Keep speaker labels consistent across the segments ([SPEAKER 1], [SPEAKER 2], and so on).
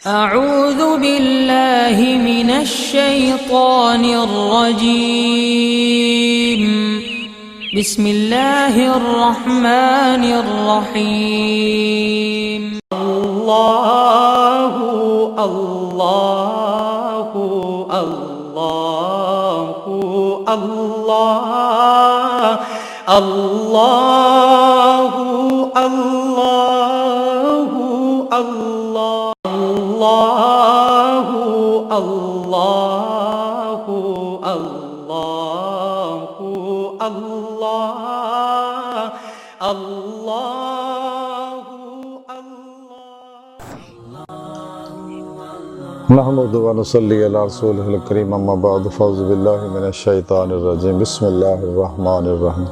[SPEAKER 1] अऊज़ु बिल्लाहि मिनश शैतानिर रजीम। बिस्मिल्लाहिर रहमानिर रहीम।
[SPEAKER 2] अल्लाहु अल्लाहु अल्लाहु अल्लाह अल्लाहु अल्लाहु अल्लाहु अल्लाहु अल्लाहु अल्लाह अल्लाहु
[SPEAKER 3] नहमदु व नुसल्ली अला रसूलिहिल करीम अम्मा बाद फ़अऊज़ु बिल्लाहि मिनश शैतानिर रजीम बिस्मिल्लाहिर रहमानिर रहीम।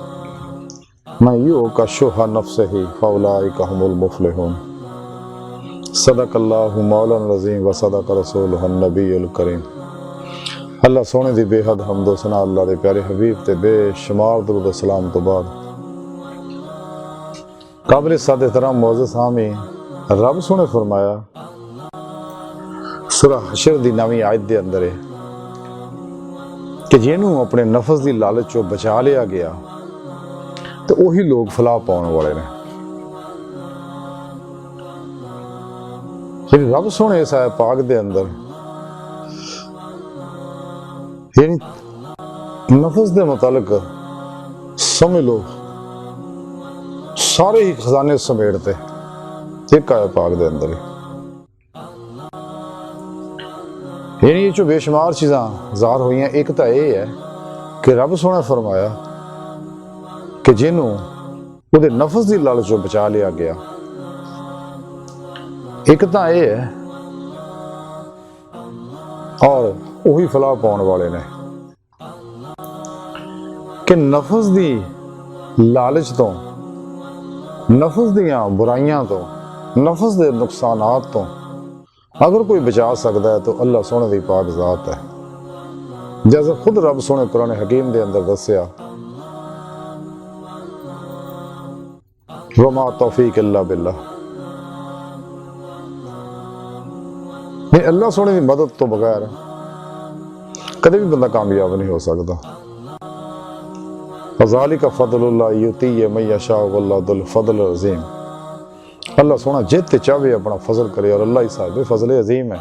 [SPEAKER 3] मैं युकशुह नफ्सिही फ़उलाइका हुमुल मुफ़्लिहून। सदक़ल्लाहु मौलाना अज़ीम व सदक़ रसूलुहुन नबियुल करीम। अल्लाह सोने दी बेहद हम्द व सना अल्लाह दे प्यारे हबीब ते बेशुमार दरूद व सलाम तो बाद काबिल साद एहतराम मुअज़्ज़ज़ हामी रब सोने फरमाया सूरह हशर दी नवीं आयत दे अंदर है कि जिन्हों अपने नफस की लालच चो बचा लिया गया तो वही लोग फलाह पाने वाले ने। रब सोने इस आयत पाक दे अंदर यानी नफस दे मुतालिक समझ लो सारे ही खजाने समेटते एक आयत पाक दे अंदर यानी ये जो बेशुमार चीज़ां ज़ाहिर हुई हैं। एक तो यह है कि रब सोने फरमाया कि जिन्हों उहदे नफस की लालच चों बचा लिया गया। एक तो यह है और वही फलाह पाने वाले ने कि नफस की लालच तो, नफस दियां बुराइयां तो, नफस के नुकसानात तो अगर कोई बचा सकता है तो अल्लाह सोने की पाक ज़ात है। जैसे खुद रब सोने कुरान हकीम के अंदर दसिया वमा तौफीक इल्ला बिल्लाह, अल्लाह सोने की मदद तो बगैर कभी भी बंदा कामयाब नहीं हो सकता। ज़ालिका फ़ज़लुल्लाह युतीहि मन यशा वल्लाहु ज़ुल फ़ज़ल अज़ीम। अल्लाह सोना जिते चाहे अपना फजल करे और अल्लाह ही साहिब फजल अजीम है।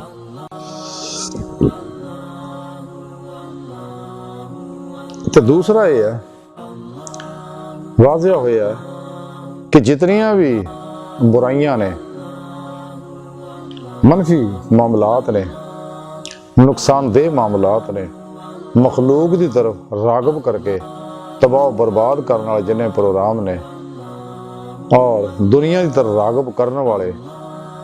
[SPEAKER 3] तो दूसरा ये है वाज़िह होया कि जितनियां भी बुराइयां ने, मनफी मामलात ने, नुकसानदेह मामलात ने, मखलूक की तरफ रागब करके तबाह बर्बाद करने वाले जिन्हें प्रोग्राम ने और दुनिया की तरफ रागब करने वाले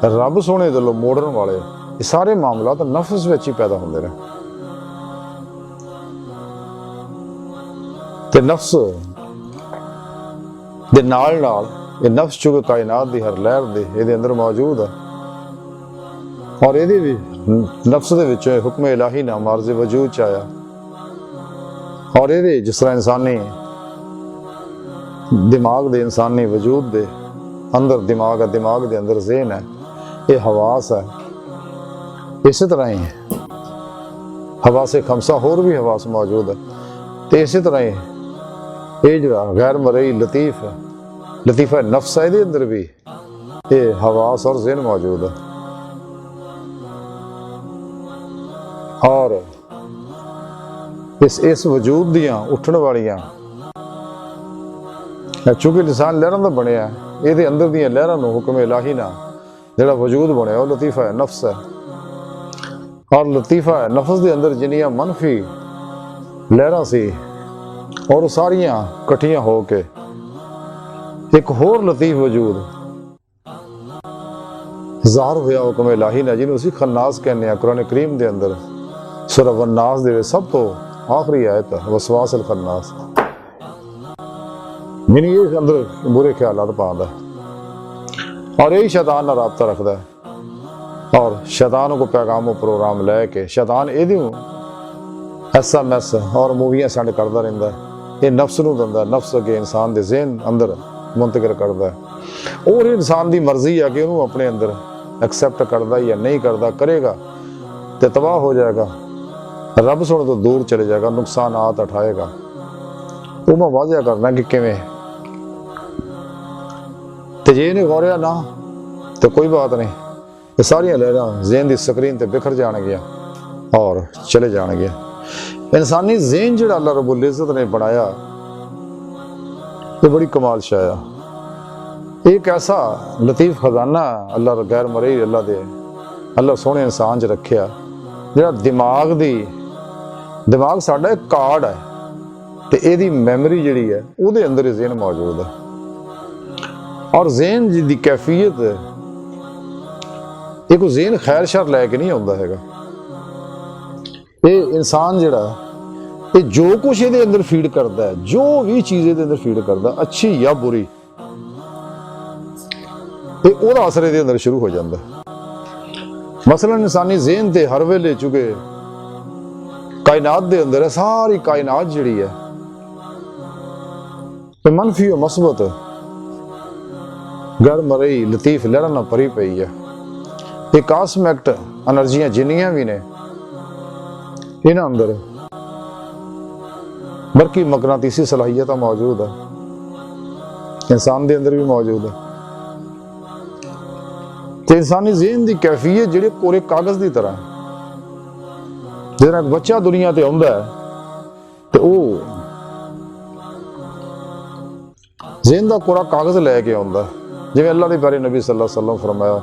[SPEAKER 3] रब सोने दिलों मोड़न वाले ये सारे मामला तो नफ्स विच ही पैदा होंदे ने। ते नफ्स दे नाल नाल ये नफ्स चुके कायनात दी हर लहर दे इहदे अंदर मौजूद है और इहदे भी नफ्स दे विच हुक्म इलाही नाम अर्ज़ वजूद च आया और इहदे जिस तरह इंसानी दिमाग दे, इंसानी वजूद दे अंदर दिमाग है, दिमाग दे अंदर ज़हन है, ये हवास है। इसी तरह ही हवास खमसा होर भी हवास मौजूद है। तो इसी तरह ही ये जो गैर मरई लतीफ़ है, लतीफ़ा नफ्स है, ये अंदर भी ये हवास और ज़हन मौजूद है। और इस वजूद दियां उठन वालियां चूंकि इंसान लहरां दा बनिया ये अंदर दियां लहरां नूं हुक्म इलाही ना जिहड़ा वजूद बनिया वो लतीफ़ा है नफ्स है। और लतीफ़ा है नफ्स दे अंदर जिन्नियां मनफी लहरां सी और सारियां कट्ठियां हो के एक होर लतीफ़ वजूद ज़ाहिर होया हुक्म इलाही ना जिन्हों असीं खन्नास कहने हैं। कुरान करीम दे अंदर सूरह वन्नास दे सब तो आखिरी आयत है वसवासिल खन्नास, यानी ये अंदर बुरे ख्यालात पाता है और यही शैतान ना राबता रखता है और शैतानों को पैगाम प्रोग्राम लैके शैतान एदी SMS और मूवियां सेंड करता रहता है। ये नफ्स नूं दिंदा, नफ्स अगे इंसान के ज़हन अंदर मुंतकिल करता है और इंसान की मर्जी है कि उन्होंने अपने अंदर एक्सेप्ट करता या नहीं करता, करेगा तो तबाह हो जाएगा, रब सुन तो दूर चले जाएगा, नुकसानात उठाएगा। वो मैं वाजिया करना कि किवें, तो जे नहीं गौरिया ना तो कोई बात नहीं, ये सारियां लहरां ज़हन की स्क्रीन ते बिखर जाएंगियां और चले जाएंगे। इंसानी ज़हन जिहड़ा अल्लाह रब्बुल इज़्ज़त ने बनाया ये बड़ी कमाल शाया, एक ऐसा लतीफ खजाना अल्लाह गैर मरई अल्लाह सोहने इंसान च रखिया, जिहड़ा दिमाग साडा एक कार्ड है ते इहदी मैमरी जिहड़ी है उहदे अंदर ही ज़हन मौजूद है। और ज़हन दी कैफियत ये कोई ज़हन खैर शर लैके नहीं आउंदा हैगा। ये इंसान जिहड़ा ये जो कुछ ये अंदर फीड करता है, जो भी चीज़ ये अंदर फीड करता, अच्छी या बुरी, तो वह असर ये अंदर शुरू हो जाता। मसलन इंसानी ज़हन ते हर वेले चुके कायनात दे अंदर है, सारी कायनात जिहड़ी है ते मनफी और मसबत गैर मरई लतीफ लहरां नाल भरी पई है। ये कास्मैक्ट एनर्जियां जिन्नियां भी ने इन्हां अंदर बल्कि मकनातीसी सलाहियत मौजूद है, इंसान के अंदर भी मौजूद है। तो इंसानी ज़हन की कैफियत जिहड़ी कोरे कागज़ की तरह, जिहड़ा एक बच्चा दुनिया ते आउंदा है तो वह ज़हन का कोरा कागज़ लैके आउंदा, जिवें अल्लाह के बारे नबी सल्लल्लाहु अलैहि वसल्लम फरमाया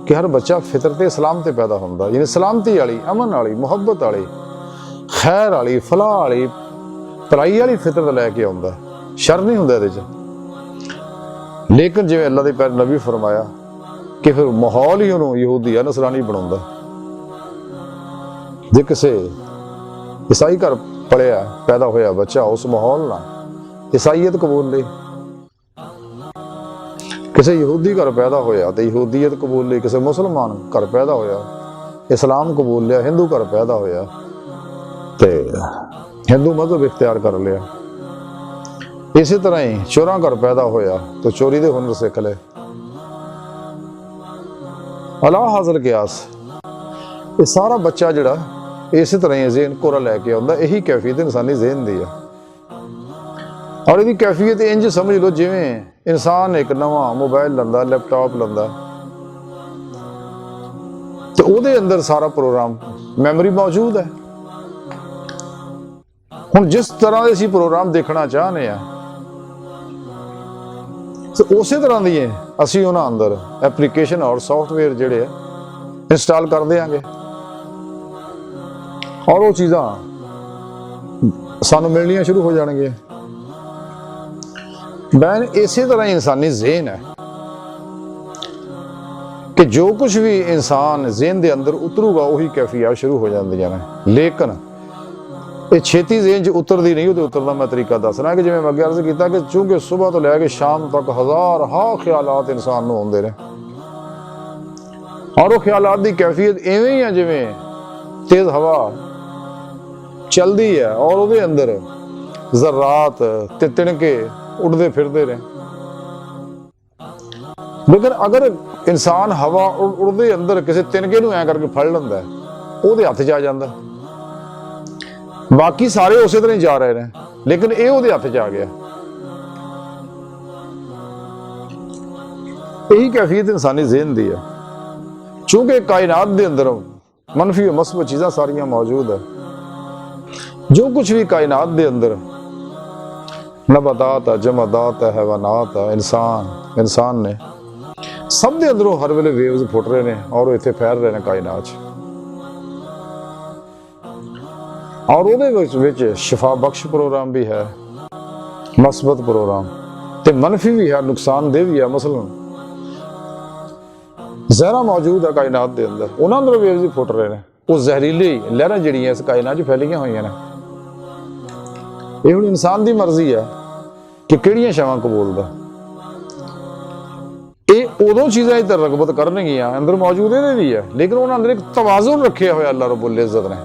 [SPEAKER 3] कि हर बच्चा फितरत इस्लाम ते पैदा होंदा, यानी सलामती वाली, अमन वाली, मुहब्बत वाली, खैर वाली, फलाह वाली, भलाई वाली फितरत लैके आउंदा, शर नहीं हुंदा इहदे च। लेकिन जिवें अल्लाह के प्यारे नबी फरमाया कि फिर माहौल ही उन्होंने यहूदी या नसरानी बनाउंदा। जे किसी ईसाई घर पलिया पैदा होया बच्चा, उस माहौल नाल ईसाईयत कबूल ली, किसी यहूदी घर पैदा होया तो यहूदीयत कबूल ली, किसी मुसलमान घर पैदा होया इस्लाम कबूल लिया, हिंदू घर पैदा होया तो हिंदू मजहब इख्तियार कर लिया। इसी तरह ही चोरां घर पैदा होया तो चोरी दे हुनर सीख ले। अला हाज़िर कियास ये सारा बच्चा जिहड़ा इसी तरह ही ज़हन कोरा लैके आउंदा, यही कैफियत इंसानी ज़हन दी है। और इसकी कैफियत इंज समझ लो जिवें इंसान एक नवा मोबाइल लंदा, लैपटॉप लंदा तो उहदे अंदर सारा प्रोग्राम मैमरी मौजूद है। हुण जिस तरह असीं प्रोग्राम देखना चाहते हैं तो उस तरह दी असीं उन्हां अंदर एप्लीकेशन और सॉफ्टवेयर जिहड़े इंस्टॉल कर देंगे और वो चीज़ां सानूं मिलनियां शुरू हो जाणगियां। बैन इसी तरह इंसानी ज़हन है कि जो कुछ भी इंसान ज़हन के अंदर उतरूगा वही कैफियत शुरू हो जांदियां ने। लेकिन ये छेती ज़हन च उतरदी नहीं, वो उतरदा मैं तरीका दसना कि जिवें मैं अगे अर्ज़ कीता कि चूंकि सुबह तो लैके शाम तक हज़ार ख्यालात इंसान नूं आउंदे ने और वो ख्यालात की कैफियत इवें ही है जिवें तेज़ हवा चलती है और वो अंदर ज़र्रात ते तिणके उड़ते फिरते रहे। लेकिन अगर इंसान हवा उड़ते अंदर किसी तिनके नूं ऐ करके फड़ लैंदा उहदे हत्थ च आ जांदा, बाकी सारे उस तरह ही जा रहे हैं लेकिन ये उहदे हत्थ च आ गया। यही कैफियत इंसानी ज़हन दी है। चूंकि कायनात के अंदर मनफी और मस्बत चीज़ां सारियां मौजूद है, जो कुछ भी कायनात के अंदर नबातात है, जमादात है, हैवानात है, इंसान ने सब दे अंदरों हर वेले वेव्स फुट रहे हैं और इत्थे फैल रहे हैं कायनात च। और वो शिफा बख्श प्रोग्राम भी है, मस्बत प्रोग्राम ते मनफी भी है, नुकसानदेह भी है। मसलन जहरा मौजूद है कायनात के अंदर, उन्होंने अंदर वेव्स भी फुट रहे हैं, वो जहरीली लहरां जिहड़ियां इस कायनात च फैलियां हुई ने। ये हुण इंसान की मर्जी है कि किहड़ियां शैवां कबूलदा। ये उदों चीज़ां की रगबत करनगियां अंदर मौजूद भी है, लेकिन उन्होंने अंदर एक तवाजुन रखे हुए अल्लाह रब्बुल इज़्ज़त ने।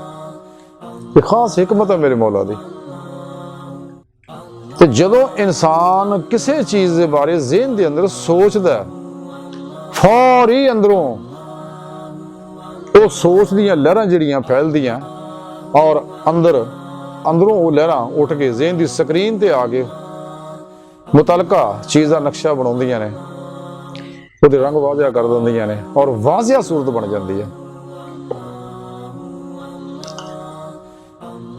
[SPEAKER 3] ये खास हिकमत है मेरे मौला दी। ते जदों इंसान किसी चीज़ के बारे ज़हन के अंदर सोचदा फौरी अंदरों ਉਹ ਸੋਚ ਦੀਆਂ ਲਹਿਰਾਂ ਜਿਹੜੀਆਂ ਫੈਲਦੀਆਂ ਔਰ ਅੰਦਰੋਂ ਉਹ ਲਹਿਰਾਂ ਉੱਠ ਕੇ ਜ਼ਿਹਨ ਦੀ ਸਕਰੀਨ ਤੇ ਆ ਕੇ ਮੁਤਲਕਾ ਚੀਜ਼ ਦਾ ਨਕਸ਼ਾ ਬਣਾਉਂਦੀਆਂ ਨੇ, ਉਹਦੇ ਰੰਗ ਵਾਜ਼ਿਆ ਕਰ ਦਿੰਦੀਆਂ ਨੇ ਔਰ ਵਾਜ਼ਿਆ ਸੂਰਤ ਬਣ ਜਾਂਦੀ ਹੈ।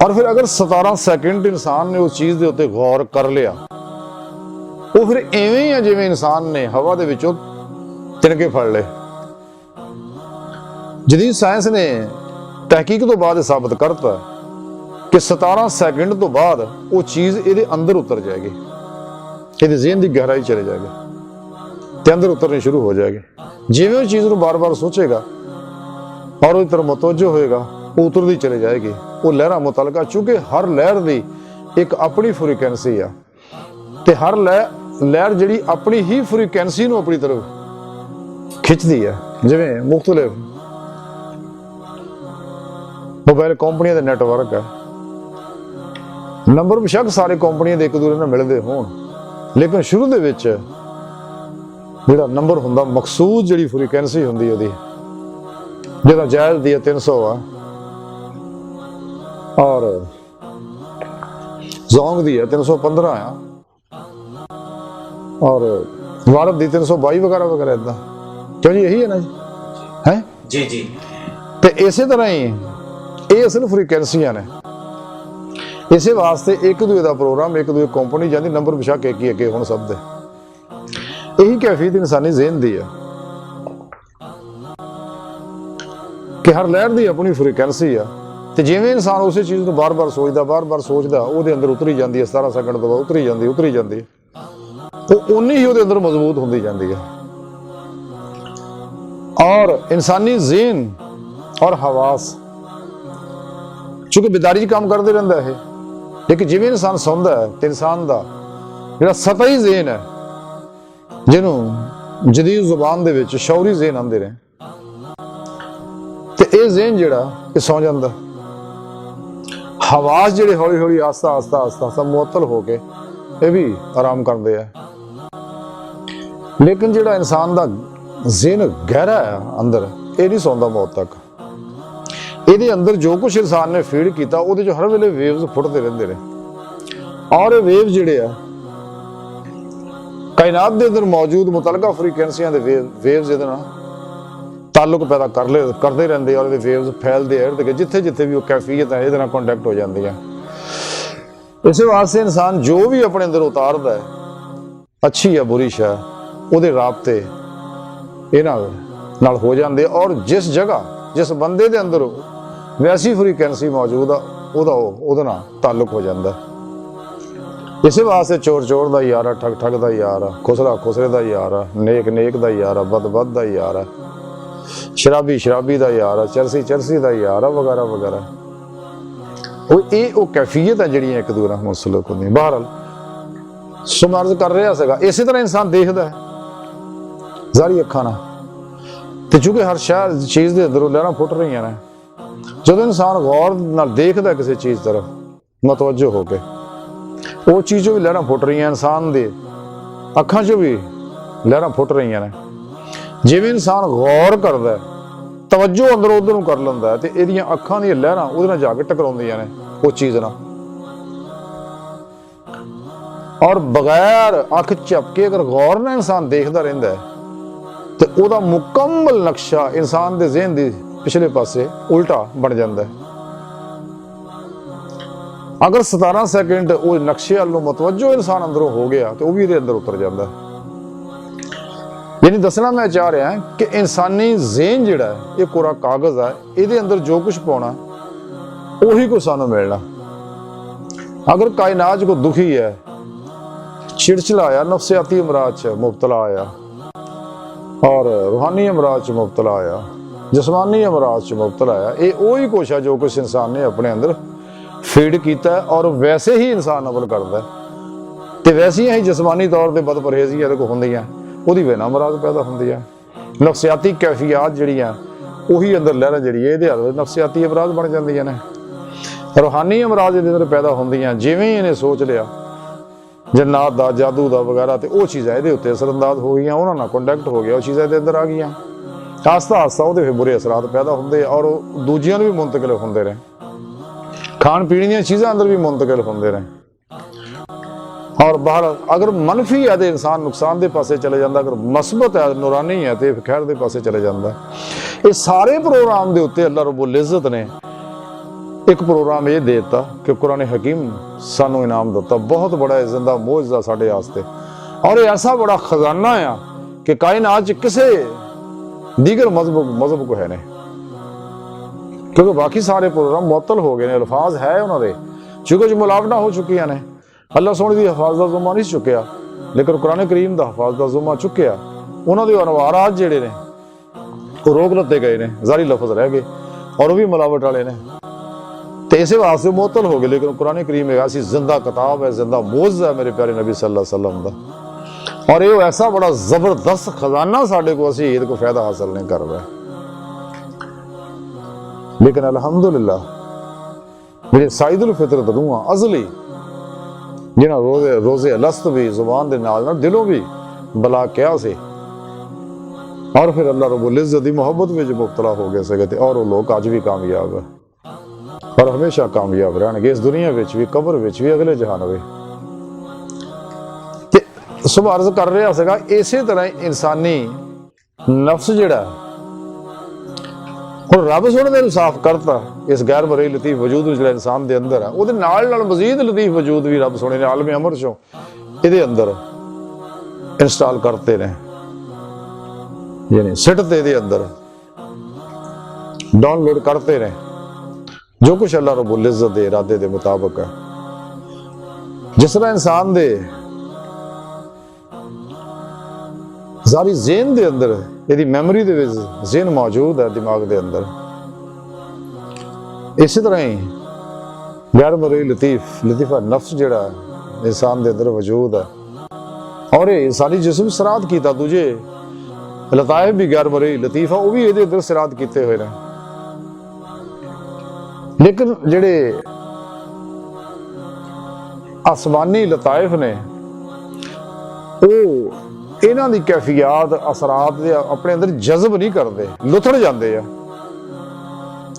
[SPEAKER 3] ਔਰ ਫਿਰ ਅਗਰ 17 ਸੈਕਿੰਡ ਇਨਸਾਨ ਨੇ ਉਸ ਚੀਜ਼ ਦੇ ਉੱਤੇ ਗੌਰ ਕਰ ਲਿਆ, ਉਹ ਫਿਰ ਐਵੇਂ ਹੀ ਆ ਜਿਵੇਂ ਇਨਸਾਨ ਨੇ ਹਵਾ ਦੇ ਵਿੱਚੋਂ ਤਿਣਕੇ ਫੜ ਲਏ। ਜਦੀਦ ਸਾਇੰਸ ਨੇ ਤਹਿਕੀਕ ਤੋਂ ਬਾਅਦ ਇਹ ਸਾਬਤ ਕਰਤਾ ਕਿ 17 ਸੈਕਿੰਡ ਤੋਂ ਬਾਅਦ ਉਹ ਚੀਜ਼ ਇਹਦੇ ਅੰਦਰ ਉਤਰ ਜਾਏਗੀ, ਇਹਦੇ ਜ਼ਿਹਨ ਦੀ ਗਹਿਰਾਈ ਚਲੇ ਜਾਏਗੀ ਤੇ ਅੰਦਰ ਉਤਰਨੀ ਸ਼ੁਰੂ ਹੋ ਜਾਏਗੀ। ਜਿਵੇਂ ਉਹ ਚੀਜ਼ ਨੂੰ ਬਾਰ-ਬਾਰ ਸੋਚੇਗਾ ਔਰ ਉਹਦੀ ਤਰਫ ਮੁਤਵੱਜਹ ਹੋਏਗਾ, ਉਹ ਉਤਰਦੀ ਚਲੇ ਜਾਏਗੀ। ਉਹ ਲਹਿਰਾਂ ਮੁਤਲਕਾ, ਚੂੰਕਿ ਹਰ ਲਹਿਰ ਦੀ ਇੱਕ ਆਪਣੀ ਫ੍ਰੀਕੁਐਂਸੀ ਆ ਤੇ ਹਰ ਲਹਿਰ ਜਿਹੜੀ ਆਪਣੀ ਹੀ ਫ੍ਰੀਕੁਐਂਸੀ ਨੂੰ ਆਪਣੀ ਤਰਫ ਖਿੱਚਦੀ ਹੈ। ਜਿਵੇਂ ਮੁਖਤਲਿਫ ਮੋਬਾਈਲ ਕੰਪਨੀਆਂ ਦੇ ਨੈਟਵਰਕ ਹੈ, ਨੰਬਰ ਬੇਸ਼ੱਕ ਸਾਰੇ ਕੰਪਨੀਆਂ ਦੇ ਇੱਕ ਦੂਜੇ ਨਾਲ ਮਿਲਦੇ ਹੋਣ, ਲੇਕਿਨ ਸ਼ੁਰੂ ਦੇ ਵਿੱਚ ਜਿਹੜਾ ਨੰਬਰ ਹੁੰਦਾ, ਮਕਸੂਦ ਜਿਹੜੀ ਫ੍ਰੀਕੁਐਂਸੀ ਹੁੰਦੀ ਉਹਦੀ, ਜਿਹਦਾ ਜਾਇਜ਼ ਦੀ 300 ਆ ਔਰ ਜ਼ੋਂਗ ਦੀ 315 ਆ ਔਰ ਵਾਰਬ ਦੀ 322 ਵਗੈਰਾ ਵਗੈਰਾ, ਇਦਾਂ ਕਿਉਂ ਜੀ? ਇਹੀ ਹੈ ਨਾ ਜੀ, ਹੈ
[SPEAKER 2] ਜੀ ਜੀ।
[SPEAKER 3] ਤੇ ਇਸੇ ਤਰ੍ਹਾਂ ਹੀ ਇਹ ਅਸਲ ਫ੍ਰੀਕੁਐਂਸੀਆਂ ਨੇ। ਇਸੇ ਵਾਸਤੇ ਇੱਕ ਦੂਜੇ ਦਾ ਪ੍ਰੋਗਰਾਮ, ਇੱਕ ਦੂਜੇ ਕੰਪਨੀ ਜਾਂਦੀ, ਨੰਬਰ ਬਿਸ਼ੱਕ ਇੱਕ ਹੀ ਅੱਗੇ ਹੁਣ ਸਭ ਦੇ। ਇਹੀ ਕੈਫੀਅਤ ਇਨਸਾਨੀ ਜ਼ਿਹਨ ਦੀ ਹੈ ਕਿ ਹਰ ਲਹਿਰ ਦੀ ਆਪਣੀ ਫ੍ਰੀਕੁਐਂਸੀ ਆ ਤੇ ਜਿਵੇਂ ਇਨਸਾਨ ਉਸੇ ਚੀਜ਼ ਨੂੰ ਬਾਰ-ਬਾਰ ਸੋਚਦਾ, ਉਹਦੇ ਅੰਦਰ ਉਤਰੀ ਜਾਂਦੀ ਹੈ। 17 ਸੈਕਿੰਡ ਤੋਂ ਬਾਅਦ ਉਤਰੀ ਜਾਂਦੀ ਹੈ। ਉਹ ਉਨੀ ਹੀ ਉਹਦੇ ਅੰਦਰ ਮਜ਼ਬੂਤ ਹੁੰਦੀ ਜਾਂਦੀ ਹੈ। ਔਰ ਇਨਸਾਨੀ ਜ਼ਿਹਨ ਔਰ ਹਵਾਸ ਚੂੰਕਿ ਬਿਦਾਰੀ 'ਚ ਕੰਮ ਕਰਦੇ ਰਹਿੰਦਾ ਇਹ, ਲੇਕਿਨ ਜਿਵੇਂ ਇਨਸਾਨ ਸੌਂਦਾ ਹੈ ਤੇ ਇਨਸਾਨ ਦਾ ਜਿਹੜਾ ਸਤਹੀ ਜ਼ਿਹਨ ਹੈ, ਜਿਹਨੂੰ ਜਦੀਦ ਜ਼ੁਬਾਨ ਦੇ ਵਿੱਚ ਸ਼ੌਰੀ ਜ਼ਿਹਨ ਆਉਂਦੇ ਨੇ, ਤੇ ਇਹ ਜ਼ਿਹਨ ਜਿਹੜਾ ਇਹ ਸੌ ਜਾਂਦਾ। ਹਵਾਸ ਜਿਹੜੇ ਹੌਲੀ ਹੌਲੀ ਆਸਤਾ ਮੁਅੱਤਲ ਹੋ ਕੇ ਇਹ ਵੀ ਆਰਾਮ ਕਰਦੇ ਆ। ਲੇਕਿਨ ਜਿਹੜਾ ਇਨਸਾਨ ਦਾ ਜ਼ਿਹਨ ਗਹਿਰਾ ਹੈ ਅੰਦਰ, ਇਹ ਨਹੀਂ ਸੌਂਦਾ ਮੌਤ ਤੱਕ। ਇਹਦੇ ਅੰਦਰ ਜੋ ਕੁਝ ਇਨਸਾਨ ਨੇ ਫੀਡ ਕੀਤਾ, ਉਹਦੇ 'ਚ ਹਰ ਵੇਲੇ ਵੇਵਸ ਫੁੱਟਦੇ ਰਹਿੰਦੇ ਨੇ ਔਰ ਇਹ ਵੇਵ ਜਿਹੜੇ ਆ ਕਾਇਨਾਤ ਦੇ ਅੰਦਰ ਮੌਜੂਦ ਮੁਤਲਕਾ ਫ੍ਰੀਕੁਐਂਸੀਆਂ ਦੇ ਵੇਵਸ ਇਹਦੇ ਨਾਲ ਤਾਲੁਕ ਪੈਦਾ ਕਰਦੇ ਰਹਿੰਦੇ ਔਰ ਇਹਦੇ ਵੇਵਸ ਫੈਲਦੇ ਆ ਜਿੱਥੇ ਵੀ ਉਹ ਕੈਫੀਅਤ ਹੈ ਇਹਦੇ ਨਾਲ ਕੰਟੈਕਟ ਹੋ ਜਾਂਦੀ ਹੈ। ਇਸੇ ਵਾਸਤੇ ਇਨਸਾਨ ਜੋ ਵੀ ਆਪਣੇ ਅੰਦਰ ਉਤਾਰਦਾ ਹੈ, ਅੱਛੀ ਜਾਂ ਬੁਰੀ ਸ਼ੈ, ਉਹਦੇ ਰਾਬਤੇ ਇਹਨਾਂ ਨਾਲ ਹੋ ਜਾਂਦੇ ਔਰ ਜਿਸ ਜਗ੍ਹਾ ਜਿਸ ਬੰਦੇ ਦੇ ਅੰਦਰ ਵੈਸੀ ਫ੍ਰੀਕੁਐਂਸੀ ਮੌਜੂਦ ਆ, ਉਹਦੇ ਨਾਲ ਤਾਲੁਕ ਹੋ ਜਾਂਦਾ। ਇਸੇ ਵਾਸਤੇ ਚੋਰ ਦਾ ਯਾਰ ਆ, ਠੱਗ ਦਾ ਯਾਰ ਆ, ਖੁਸਰੇ ਦਾ ਯਾਰ ਆ, ਨੇਕ ਦਾ ਯਾਰ ਆ, ਬਦ ਦਾ ਯਾਰ ਆ, ਸ਼ਰਾਬੀ ਦਾ ਯਾਰ ਆ, ਚਰਸੀ ਦਾ ਯਾਰ ਆ, ਵਗੈਰਾ ਵਗੈਰਾ। ਉਹ ਕੈਫੀਅਤ ਹੈ ਜਿਹੜੀਆਂ ਇੱਕ ਦੂਜੇ ਨਾਲ ਮੁਸਲਕ ਹੁੰਦੀਆਂ। ਬਹਰਹਾਲ ਸੁਮਰਜ਼ ਕਰ ਰਿਹਾ ਸੀਗਾ। ਇਸੇ ਤਰ੍ਹਾਂ ਇਨਸਾਨ ਦੇਖਦਾ ਹੈ ਜ਼ਾਰੀ ਅੱਖਾਂ ਨਾਲ, ਤੇ ਚੂੰਕਿ ਹਰ ਚੀਜ਼ ਦੇ ਅੰਦਰੋਂ ਲਹਿਰਾਂ ਫੁੱਟ ਰਹੀਆਂ ਨੇ, ਜਦੋਂ ਇਨਸਾਨ ਗੌਰ ਨਾਲ ਦੇਖਦਾ ਕਿਸੇ ਚੀਜ਼ ਤਰਫ ਮਤਵੱਜਹ ਹੋ ਕੇ, ਉਹ ਚੀਜ਼ 'ਚੋਂ ਵੀ ਲਹਿਰਾਂ ਫੁੱਟ ਰਹੀਆਂ, ਇਨਸਾਨ ਦੇ ਅੱਖਾਂ 'ਚੋਂ ਵੀ ਲਹਿਰਾਂ ਫੁੱਟ ਰਹੀਆਂ ਨੇ। ਜਿਵੇਂ ਇਨਸਾਨ ਗੌਰ ਕਰਦਾ, ਤਵੱਜੋ ਅੰਦਰੋਂ ਉਧਰ ਨੂੰ ਕਰ ਲੈਂਦਾ, ਤੇ ਇਹਦੀਆਂ ਅੱਖਾਂ ਦੀਆਂ ਲਹਿਰਾਂ ਉਹਦੇ ਨਾਲ ਜਾ ਕੇ ਟਕਰਾਉਂਦੀਆਂ ਨੇ ਉਸ ਚੀਜ਼ ਨਾਲ। ਔਰ ਬਗੈਰ ਅੱਖ ਝਪਕੇ ਅਗਰ ਗੌਰ ਨਾਲ ਇਨਸਾਨ ਦੇਖਦਾ ਰਹਿੰਦਾ ਤੇ ਉਹਦਾ ਮੁਕੰਮਲ ਨਕਸ਼ਾ ਇਨਸਾਨ ਦੇ ਜ਼ਿਹਨ ਦੀ ਪਿਛਲੇ ਪਾਸੇ ਉਲਟਾ ਬਣ ਜਾਂਦਾ ਹੈ। ਅਗਰ 17 ਸੈਕਿੰਡ ਉਹ ਨਕਸ਼ੇ ਵੱਲ ਨੂੰ ਮਤਵੱਜੋ ਇਨਸਾਨ ਅੰਦਰੋਂ ਹੋ ਗਿਆ ਤੇ ਉਹ ਵੀ ਇਹਦੇ ਅੰਦਰ ਉਤਰ ਜਾਂਦਾ। ਯਾਨੀ ਦੱਸਣਾ ਮੈਂ ਚਾਹ ਰਿਹਾ ਕਿ ਇਨਸਾਨੀ ਜ਼ਿਹਨ ਜਿਹੜਾ ਇਹ ਕੋਰਾ ਕਾਗਜ਼ ਹੈ, ਇਹਦੇ ਅੰਦਰ ਜੋ ਕੁਝ ਪਾਉਣਾ ਉਹੀ ਕੋ ਸਾਨੂੰ ਮਿਲਣਾ। ਅਗਰ ਕਾਇਨਾਤ ਕੋ ਦੁਖੀ ਹੈ, ਚਿੜਚਿੜਾ ਆਇਆ, ਨਫਸਿਆਤੀ ਅਮਰਾਜ਼ 'ਚ ਮੁਬਤਲਾ ਆਇਆ ਔਰ रूहानी अमराज च मुबतला आया, जिसमानी अमराज च मुबतला आया, ये वही कुछ है जो कुछ इंसान ने अपने अंदर फीड किया और वैसे ही इंसान अमल करता है। तो वैसिया ही जिसमानी तौर पर बदपरहेजियां को होंदियां, ਉਹਦੀ बिना अमराज पैदा होंदी है। नफसियाती कैफियात ਜਿਹੜੀਆਂ ਉਹੀ ਅੰਦਰ ਲਹਿਰਾਂ ਜਿਹੜੀ ਇਹਦੇ ਹੱਥ ਨਫਸਿਆਤੀ ਅਮਰਾਜ਼ ਬਣ ਜਾਂਦੀਆਂ ਨੇ। रूहानी अमराज ਇਹਦੇ ਅੰਦਰ ਪੈਦਾ ਹੁੰਦੀਆਂ ਜਿਵੇਂ ਇਹਨੇ ਸੋਚ ਲਿਆ जन्नात दा, जादू दा वगैरह, तो वह चीज़ां ये उत्ते असरअंदाज हो गई, उन्होंने कॉन्टैक्ट हो गया, वो चीज़ां इहदे अंदर आ गई। ਆਸਤਾ ਆਸਤਾ ਉਹਦੇ ਫਿਰ ਬੁਰੇ ਅਸਰਾਤ ਪੈਦਾ ਹੁੰਦੇ ਔਰ ਉਹ ਦੂਜਿਆਂ ਨੂੰ ਵੀ ਮੁੰਤਕਿਲ ਹੁੰਦੇ ਨੇ, ਖਾਣ ਪੀਣ ਦੀਆਂ ਚੀਜ਼ਾਂ ਅੰਦਰ ਵੀ ਮੁੰਤਕਿਲ ਹੁੰਦੇ ਨੇ। ਔਰ ਬਾਹਰ ਅਗਰ ਮਨਫੀ ਹੈ ਤੇ ਇਨਸਾਨ ਨੁਕਸਾਨ ਦੇ ਪਾਸੇ ਚਲੇ ਜਾਂਦਾ, ਅਗਰ ਮਸਬਤ ਹੈ ਨੂਰਾਨੀ ਹੈ ਤੇ ਖੈਰ ਦੇ ਪਾਸੇ ਚਲੇ ਜਾਂਦਾ। ਇਹ ਸਾਰੇ ਪ੍ਰੋਗਰਾਮ ਦੇ ਉੱਤੇ ਅੱਲਾਹ ਰਬੁਲ ਇੱਜ਼ਤ ਨੇ ਇੱਕ ਪ੍ਰੋਗਰਾਮ ਇਹ ਦੇ ਦਿੱਤਾ ਕਿ ਕੁਰਾਨ ਹਕੀਮ ਸਾਨੂੰ ਇਨਾਮ ਦਿੱਤਾ, ਬਹੁਤ ਬੜਾ ਜ਼ਿੰਦਾ ਮੌਜਜ਼ਾ ਸਾਡੇ ਵਾਸਤੇ। ਔਰ ਇਹ ਐਸਾ ਬੜਾ ਖਜ਼ਾਨਾ ਆ ਕਿ ਕਾਇਨਾਤ 'ਚ ਕਿਸੇ ਦੀਗਰ ਮਜ਼ਹਬ ਕੋ ਹੈ ਨਹੀਂ, ਕਿਉਂਕਿ ਬਾਕੀ ਸਾਰੇ ਪ੍ਰੋਗਰਾਮ ਮੁਅੱਤਲ ਹੋ ਗਏ ਨੇ, ਅਲਫਾਜ਼ ਹੈ ਉਹਨਾਂ ਦੇ ਚੁੱਕੋ ਚ ਮਿਲਾਵਟਾਂ ਹੋ ਚੁੱਕੀਆਂ ਨੇ। ਅੱਲਾਹ ਸੋਹਣੇ ਦੀ ਹਫਾਜ਼ ਦਾ ਜ਼ੁਮਾ ਨਹੀਂ ਚੁੱਕਿਆ, ਲੇਕਿਨ ਕੁਰਾਨ ਕਰੀਮ ਦਾ ਹਫਾਜ਼ ਦਾ ਜ਼ੁਮਾ ਚੁੱਕਿਆ। ਉਹਨਾਂ ਦੇ ਅਨਵਾਰਾਤ ਜਿਹੜੇ ਨੇ ਉਹ ਰੋਕ ਲੱਤੇ ਗਏ ਨੇ, ਜ਼ਾਰੀ ਲਫ਼ਜ਼ ਰਹਿ ਗਏ ਔਰ ਉਹ ਵੀ ਮਿਲਾਵਟ ਵਾਲੇ ਨੇ, ਤੇ ਇਸੇ ਵਾਸਤੇ ਮੁਅੱਤਲ ਹੋ ਗਏ। ਲੇਕਿਨ ਕੁਰਾਨ ਕਰੀਮ एक ऐसी जिंदा किताब है, जिंदा मौजज़ा है मेरे प्यारे नबी सल्लल्लाहु अलैहि वसल्लम दा। और ये ऐसा बड़ा जबरदस्त खजाना साडे को असीं ईद को फायदा हासिल नहीं कर रहे, लेकिन अल्हम्दुलिल्लाह मेरे साइदुल फितरत रूहां अज़ली जिन्हां रोजे अलस्त भी जुबान दे नाल नाल दिलों भी बला क्या से, और फिर अल्लाह रब्बुल इज़्ज़त दी मोहब्बत में मुब्तला हो गए सके थे, और वो लोग अज भी कामयाब है और हमेशा कामयाब रहणगे, इस दुनिया विच भी कबर विच भी अगले जहान में। सुबह अर्ज कर रहा सीगा इसे तरह इंसानी नफ्स जिहड़ा हुण रब सोहणे ने साफ करता इस गैर मरई लतीफ वजूद जिहड़ा इंसान दे अंदर है, उहदे नाल नाल मजीद लतीफ वजूद भी रब सोहणे ने आलम अमर चों इहदे अंदर इंस्टॉल करते ने, यानी सिटते इहदे अंदर डाउनलोड करते ने जो कुछ अल्लाह रब्बुल इज़्ज़त दे इरादे दे मुताबिक है। जिस तरह इंसान दे सारी ज़हन दे अंदर यदि मेमोरी दे विच ज़हन मौजूद है दिमाग दे अंदर, इसी तरह ही गैर मरई लतीफ़ा नफ्स जिहड़ा इंसान दे अंदर मौजूद है, और ये इंसानी जिस्म सराद कीता दूजे लताइफ भी गैर मरई लतीफ़ा वो भी इहदे अंदर सराद कीते हुए ने। लेकिन जिहड़े आसमानी लताइफ ने वो इन्हां दी कैफियत असरात दे अपने अंदर जज़ब नहीं करते, लुथड़ जाते हैं,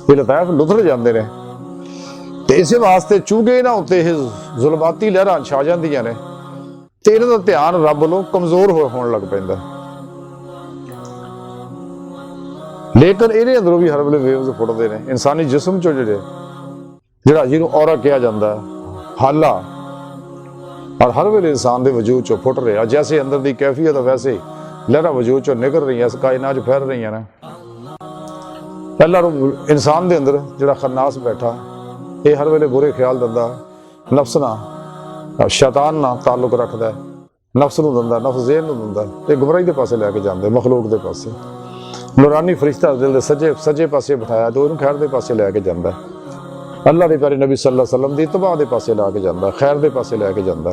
[SPEAKER 3] ये लताइफ लुथड़ जाते हैं। तो इस वास्ते चूंकि इन्हां उत्ते जुल्माती लहरां छा जांदियां ने ते इन्हां दा ध्यान रब वल्लों कमजोर होण लग पैंदा, लेकिन इहदे अंदरों भी हर वेले वेव्स फुटदे ने। इंसानी जिस्म चों जिहड़ा जिहनूं औरा कहा जांदा हाला, और हर वेले इंसान दे वजूद चों फुट रहा, जैसे अंदर दी कैफियत वैसे लहरां वजूद चों निकल रही इस कायनात फैल रही ने। अल्लाह इंसान दे अंदर जिहड़ा खन्नास बैठा ये हर वेले बुरे ख्याल दिंदा, नफ्स नाल शैतान नाल ताल्लुक रखदा, नफ्स नूं दिंदा, नफ्स ज़हन नूं दिंदा, ये गुमराही दे पासे लैके जांदे, मखलूक दे पासे। नूरानी फरिश्ता दिल दे सज्जे पासे बिठाया तो उहनूं खैर दे पासे लैके जांदा, अल्लाह दे प्यारे नबी सल्लल्लाहु अलैहि वसल्लम दी इत्तबा दे पासे लैके जांदा, खैर दे पासे लैके जांदा,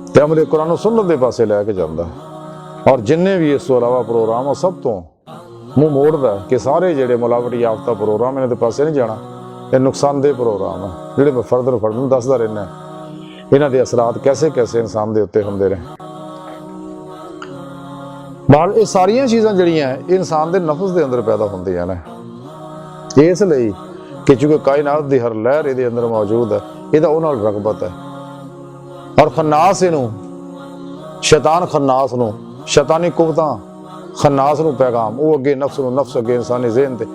[SPEAKER 3] ते अमले कुरान सुन्नत दे पासे लैके जांदा। और जिन्ने भी इस तो अलावा प्रोग्राम आ सब तो मुंह मोड़दा कि सारे जिहड़े मिलावट याफ्ता प्रोग्राम इन्हां दे पासे नहीं जाना, ये नुकसानदेह प्रोग्राम है जिहड़े मैं फर्दन दसदा रहना इन्हां दे असरात कैसे कैसे इंसान दे उत्ते हुंदे ने। बाहर ये सारियां चीज़ां जिहड़ियां इंसान दे नफ्स दे अंदर पैदा हुंदियां ने, इसलिए कि चूंकि कायनात दी हर लहर इहदे अंदर मौजूद है, इहदा उहनां नाल रगबत है। और खन्नास इहनूं शैतान खन्नास नूं शैतानी कुवतां खन्नास नूं पैगाम वो अगे नफ्स नूं, नफ्स अगे इंसानी ज़हन ते,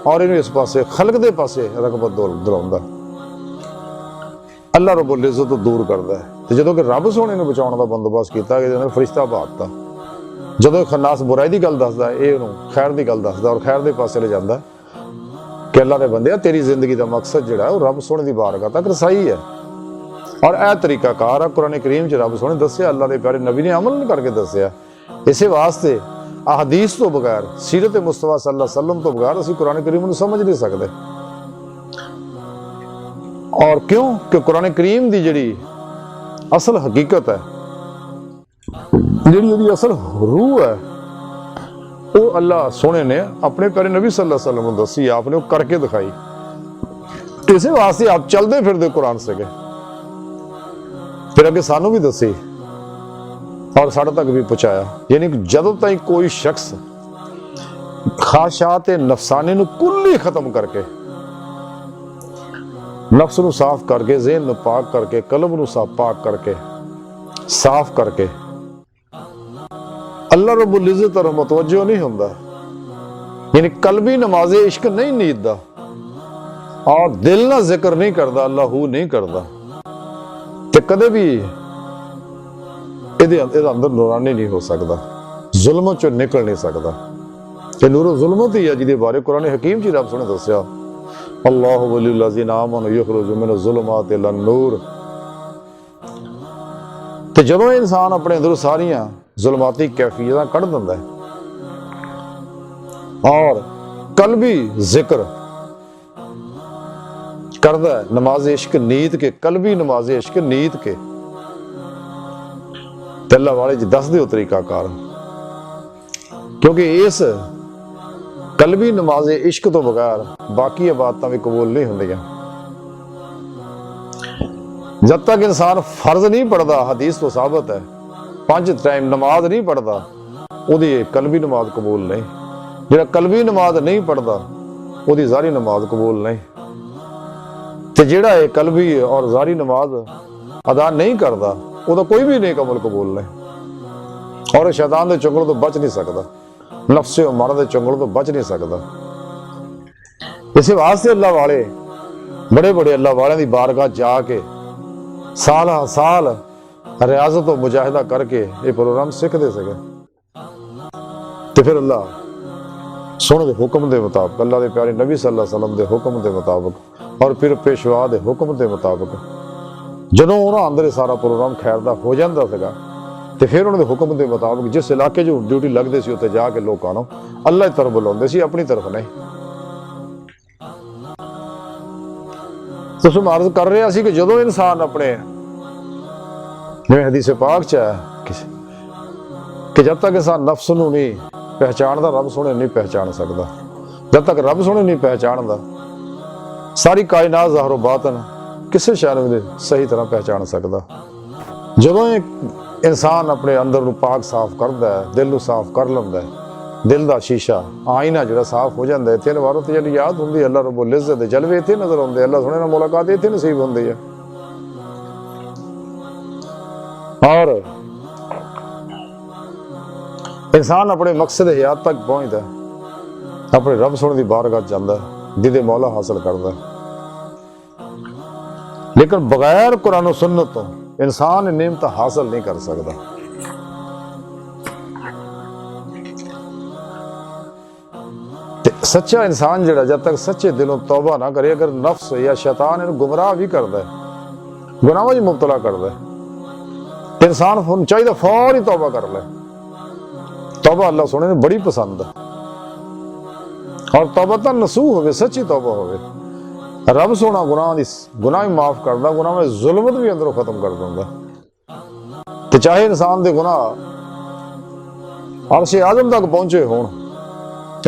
[SPEAKER 3] और इहनूं इस पासे खलक दे पासे रगबत दिलाउंदा, अल्लाह रब्बुल इज़्ज़त तों दूर करदा है। ते जदों कि रब सोहणे नूं बचाउण दा बंदोबस्त कीता कि इहदे फरिश्ता पाता, जदों खन्नास बुराई दी गल दसदा ये उहनूं खैर दी गल दसदा और खैर दे पासे ले जांदा कि अल्लाह दे बंदे तेरी जिंदगी का मकसद जिहड़ा वो रब सोहणे दी बारगाह तक रसाई है। और यह तरीकाकार है कुरान करीम च रब सोहणे दस्सिया, अल्लाह दे प्यारे नबी ने अमल करके दस्सिया। इस वास्ते अहदीस तो बगैर, सीरत मुस्तफा सल्लल्लाहु अलैहि वसल्लम तो बगैर असीं कुरान करीम नूं समझ नहीं सकते। और क्यों कि कुरान करीम की जिहड़ी असल हकीकत है, जिहड़ी असल रूह है, वो अल्लाह सोने ने अपने प्यारे नबी सल्लल्लाहु अलैहि वसल्लम को दसी, आपने वो करके दिखाई। इसी वास्ते आप चलते फिरते कुरान से गए, फिर अगे सानू भी दसी और साढ़े तक भी पहुंचाया। यानी कि जदों तक कोई शख्स ਖਾਸ਼ਾਤ ਨਫਸਾਨੀ ਨੂੰ ਕੁੱਲੀ ਖਤਮ ਕਰਕੇ, ਨਫਸ ਨੂੰ ਸਾਫ਼ ਕਰਕੇ, ਜ਼ਿਹਨ ਨੂੰ ਪਾਕ ਕਰਕੇ, ਕਲਬ ਨੂੰ ਪਾਕ ਕਰਕੇ, ਸਾਫ਼ ਕਰਕੇ अल्लाह रब्बुल इज़्ज़त तरफ मुतवज्जो नहीं होंदा। यानी कल्बी नमाज़े इश्क नहीं नींददा और दिल ना जिक्र नहीं करता, अल्लाहू नहीं करता, ते कदे भी ਇਹਦੇ ਅੰਦਰ ਨੂਰਾਨੀ ਨਹੀਂ ਹੋ ਸਕਦਾ, ਜ਼ੁਲਮ ਚੋਂ ਨਿਕਲ ਨਹੀਂ ਸਕਦਾ। ਤੇ ਨੂਰ ਜ਼ੁਲਮਤ ਹੀ ਹੈ ਜਿਹਦੇ ਬਾਰੇ ਕੁਰਾਨ ਹਕੀਮ ਜੀ ਰੱਬ ਨੇ ਦੱਸਿਆ, ਅੱਲਾਹੁ ਵਲੀਯੁਲ ਲਜ਼ੀਨਾ ਆਮਨੂ ਯਖਰੁਜੂ ਮਿਨ ज़ुलुमाति इलन नूर। ਤੇ ਜਦੋਂ ਇਨਸਾਨ ਆਪਣੇ ਅੰਦਰ ਸਾਰੀਆਂ ਜ਼ੁਲਮਾਤੀ कैफियतां ਕੱਢ ਦਿੰਦਾ है और कल्बी जिक्र करता है, नमाज इश्क नीत के, कल्बी नमाज इश्क नीत के अल्लाह वाले जी दस दो तरीकाकार, क्योंकि इस कल्बी नमाज इश्क तो बगैर बाकी इबादतां भी कबूल नहीं होंदियां। जब तक इंसान फर्ज नहीं पढ़ता, हदीस तो साबित है, 5 टाइम नमाज नहीं पढ़ता, ਉਹਦੀ कल्बी नमाज कबूल नहीं। ਜਿਹੜਾ कल्बी नमाज नहीं पढ़ता ਉਹਦੀ ਜ਼ਾਰੀ नमाज कबूल नहीं। ਤੇ ਜਿਹੜਾ ਇਹ कल्बी और ਜ਼ਾਰੀ नमाज अदा नहीं करता ਉਹਦਾ कोई भी नेक अमल कबूल नहीं और शैतान ਦੇ ਚੁੰਗਲ ਤੋਂ बच नहीं सकता, नफ्से उमर ਦੇ ਚੁੰਗਲ ਤੋਂ बच नहीं सकता। इस वास्ते अल्लाह वाले बड़े बड़े अल्लाह वाले ਦੀ बारगाह जाके साल साल रियाजत और मुजाहिदा करके ये प्रोग्राम सीखते सके। तो फिर अल्लाह सोने के हुक्म के मुताबिक, अल्लाह के प्यारे नबी सल्लल्लाहु अलैहि वसल्लम के हुक्म के मुताबिक और फिर पेशवा के हुक्म के मुताबिक जदों उन्होंने अंदर सारा प्रोग्राम खैर का हो जाता है, तो फिर उन्होंने हुक्म के मुताबिक जिस इलाके जो ड्यूटी लगती सी उत्थे जाके लोगों को अल्लाह की तरफ बुलाते सी, अपनी तरफ नहीं। तो अर्ज कर रहा सी कि जदों इंसान अपने जिवें हदीस पाक च है कि जब तक इंसान नफ्स नूं नहीं पहचानदा, रब सोहणे नहीं पहचान सकता। जब तक रब सोहणे नहीं पहचानदा सारी कायनात ज़ाहिर बातन किसी शय नूं नहीं सही तरह पहचान सकता। जदों इंसान अपने अंदर नूं पाक साफ करदा है, दिल नूं साफ कर लैंदा है, दिल दा शीशा आईना जिहड़ा साफ हो जाता है, 3 वारों ते याद हुंदी, अल्लाह रब्बुल इज़्ज़त दे जलवे इत्थे नज़र आउंदे, अल्लाह सोहणे नाल मुलाकात इत्थे नसीब हुंदी है। और इंसान अपने मकसद हयात तक पहुंचता, अपने रब सोहणे दी बारगाह जांदा, दीदे मौला हासिल करदा। लेकिन बगैर कुरान और सुन्नत तो इंसान नेमत हासिल नहीं कर सकता। सच्चा इंसान जिहड़ा जब तक सच्चे दिलों तौबा ना करे, अगर नफ्स या शैतान इन्हूं गुमराह भी करता है, गुनाहों में मुबतला करता है, इंसान चाहिए फौरी तौबा कर ले। तौबा अल्लाह सोहणे नूं बड़ी पसंद है और तौबा तो नसूह होवे, सच्ची तौबा होवे। रब सोहना गुनाह भी माफ करदा, गुनाह में जुल्मत भी अंदरों खत्म कर दिंदा। ते चाहे इंसान दे गुनाह अर्श आज़म तक पहुंचे होण,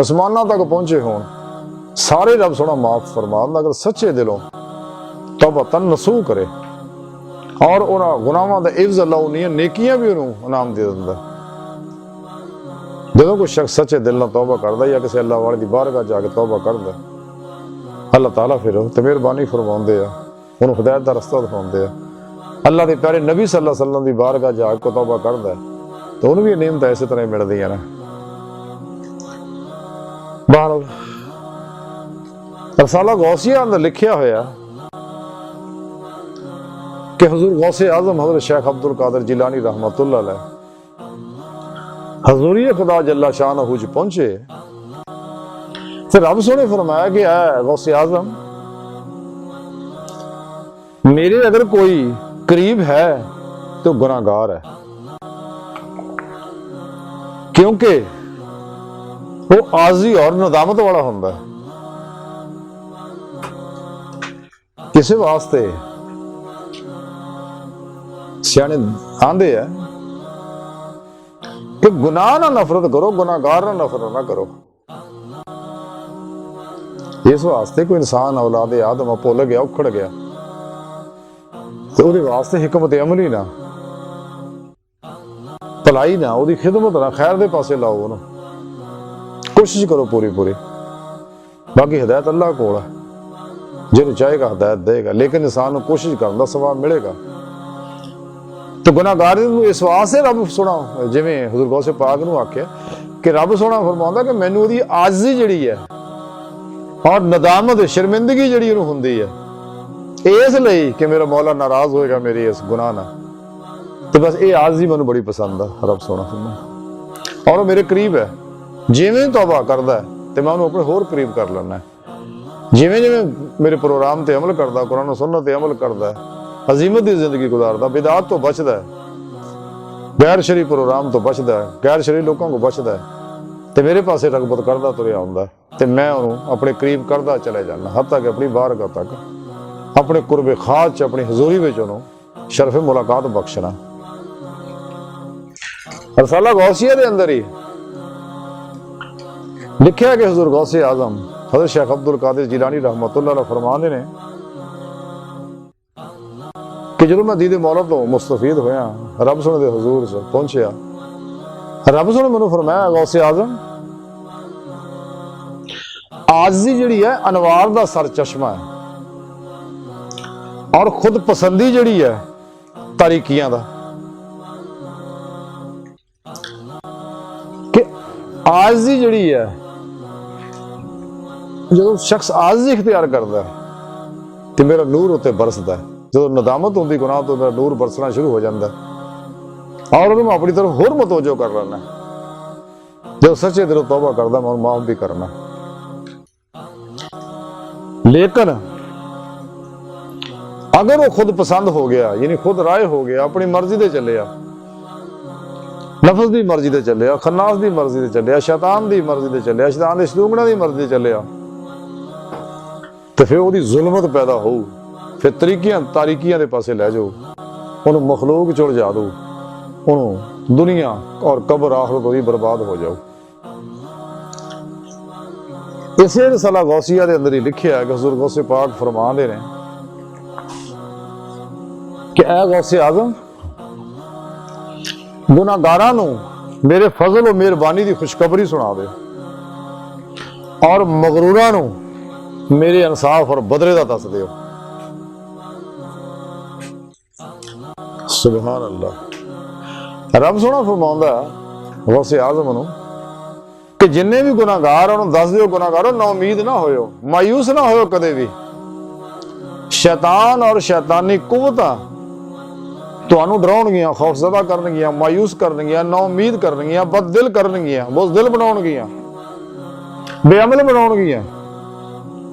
[SPEAKER 3] आसमानां तक पहुंचे होण, सारे रब सोहना माफ फरमांदा अगर सच्चे दिलों तौबा तन नसूह करे और उन्हां गुनाहां दा इव्ज़ अल्लाह उन्हां नेकियां भी उन्होंने इनाम दे दिंदा। जदों कोई शख्स सच्चे दिल नाल तौबा करदा या किसी अल्लाह वाले दी बारगाह जाके तौबा करदा, अल्लाह ताला फिर ते मेहरबानी फरमाउंदे आ, उन्होंने हिदायत दा रस्ता दिखाउंदे आ। अल्लाह दे प्यारे नबी सल्लल्लाहु अलैहि वसल्लम दी बारगाह जाके को तौबा करदा तो उन्होंने भी नेमत इस तरह मिलदियां ने। बहरहाल रसाला गौसिया अंदर लिखिया होया कि हुजूर गौसे आजम हज़रत शेख अब्दुल कादिर जिलानी रहमतुल्लाह अलैह हजूरिये खुदा जल्ला शानहू च पहुंचे, फिर रब सोहणे फरमाया कि ऐ गौसे आजम, मेरे अगर कोई करीब है तो गुनाहगार है, क्योंकि वो आजी और नदामत वाला हुंदा है। इस वास्ते सियाने आंदे है कि गुनाह ना नफरत करो, गुनाहगार ना नफरत ना करो। इस वास्ते कोई इंसान औलाद आदम भुल गया, उखड़ गया, तो उसदे वास्ते हिकमत अमली ना, भलाई ना, उसदी खिदमत ना, खैर दे पासे लाओ, कोशिश करो पूरी पूरी। बाकी हिदायत अल्लाह कोल है, जिन्हें चाहेगा हिदायत देगा, लेकिन इंसान को कोशिश करने का सवाब मिलेगा। तो गुनाहगार इस वास्ते रब सोना जिवें हुजूर गौसे पाक नूं आख्या कि रब सोना फरमाउंदा कि मैनूं ओहदी आजिज़ी जिहड़ी है और नदामत शर्मिंदगी जिहड़ी उहनूं हुंदी है, इसलिए कि मेरा मौला नाराज होएगा मेरी इस गुनाह नाल। तो बस ये आजिज़ी मैनूं बड़ी पसंद है, रब सोना फरमाउंदा, और वो मेरे करीब है। जिवें तौबा करदा है ते मैं उहनूं अपने होर करीब कर लैना है। जिवें जिवें मेरे प्रोग्राम ते अमल करदा, कुरान और सुन्नत ते अमल करदा है, अजीमत की जिंदगी गुजारदा, बिदात तो बचदा है, गैर शरी प्रोग्राम तो बचदा है, गैर शरी लोगों को बचदा है, तो मेरे पासे रगबत करदा तुरिया आउंदा ते मैं उहनूं अपने करीब करदा चले जाना, हत्ता कि अपनी बारगाह तक अपने कुर्बे खास च अपनी हजूरी विच उहनूं शरफ मुलाकात बख्शना। रसाला गौसिया दे अंदर ही लिखिया कि हुजूर गौसे आजम हज़रत शेख अब्दुल कादिर जिलानी रहमतुल्लाह अलैह फरमाते ने कि जो मैं दीदे मौला तो मुस्तफीद होया, रब सोने दे हुजूर से पहुंचया, रब सोने मैनूं फरमाया गौसे आजम आजिज़ी जिहड़ी है अनवार दा सर चश्मा है, और खुद पसंदी जिहड़ी है तारीकियां दा। कि आजिज़ी जिहड़ी है जो शख्स आजिज़ी इख्तियार करता है तो मेरा नूर उत्ते बरसदा है। जो नदामत होंदी गुनाह तो मेरा नूर बरसना शुरू हो जाता है, और मैं अपनी तरफ होर मतवजो कर लेना। जो सच्चे दिलों तौबा करदा मैं माफ भी करना। लेकिन अगर वो खुद पसंद हो गया, यानी खुद राय हो गया, अपनी मर्जी दे चलिया, नफस की मर्जी दे चलिया, खन्नास की मर्जी दे चलिया, शैतान की मर्जी दे चलिया, शैतान के सलूगणा की मर्जी दे चलिया, तो फिर वो जुल्मत पैदा हो, फिर तरीकियां तारीकियां दे पासे लै जाओ, उन्होंने मखलूक चुड़ जा दो, उन्होंने दुनिया और कब्र आखिरत भी बर्बाद हो जाओ। इसे रसाला गौसिया दे अंदर ही लिखिया है कि हुजूर गौसे पाक फरमा दे रहे कि ऐ गौसे आजम गुनाहगारां नूं मेरे फजल और मेहरबानी की खुशखबरी सुना दे, और मगरूरां नूं मेरे इंसाफ और बदले दा दस दिओ। सुभान अल्लाह। रब सोना फरमाउंदा गौसे आजम नूं कि जिन्ने भी गुनाहगार उन्होंने दस दिओ, गुनाहगारों ना उम्मीद ना होयो, मायूस ना होयो कदे भी। शैतान और शैतानी कुव्वतां तुहानूं डराउणगियां, खौफजदा करनगियां, मायूस करनगियां, ना उम्मीद करनगियां, बददिल करनगियां, बुज़दिल बनाउणगियां, बेअमल बनाउणगियां।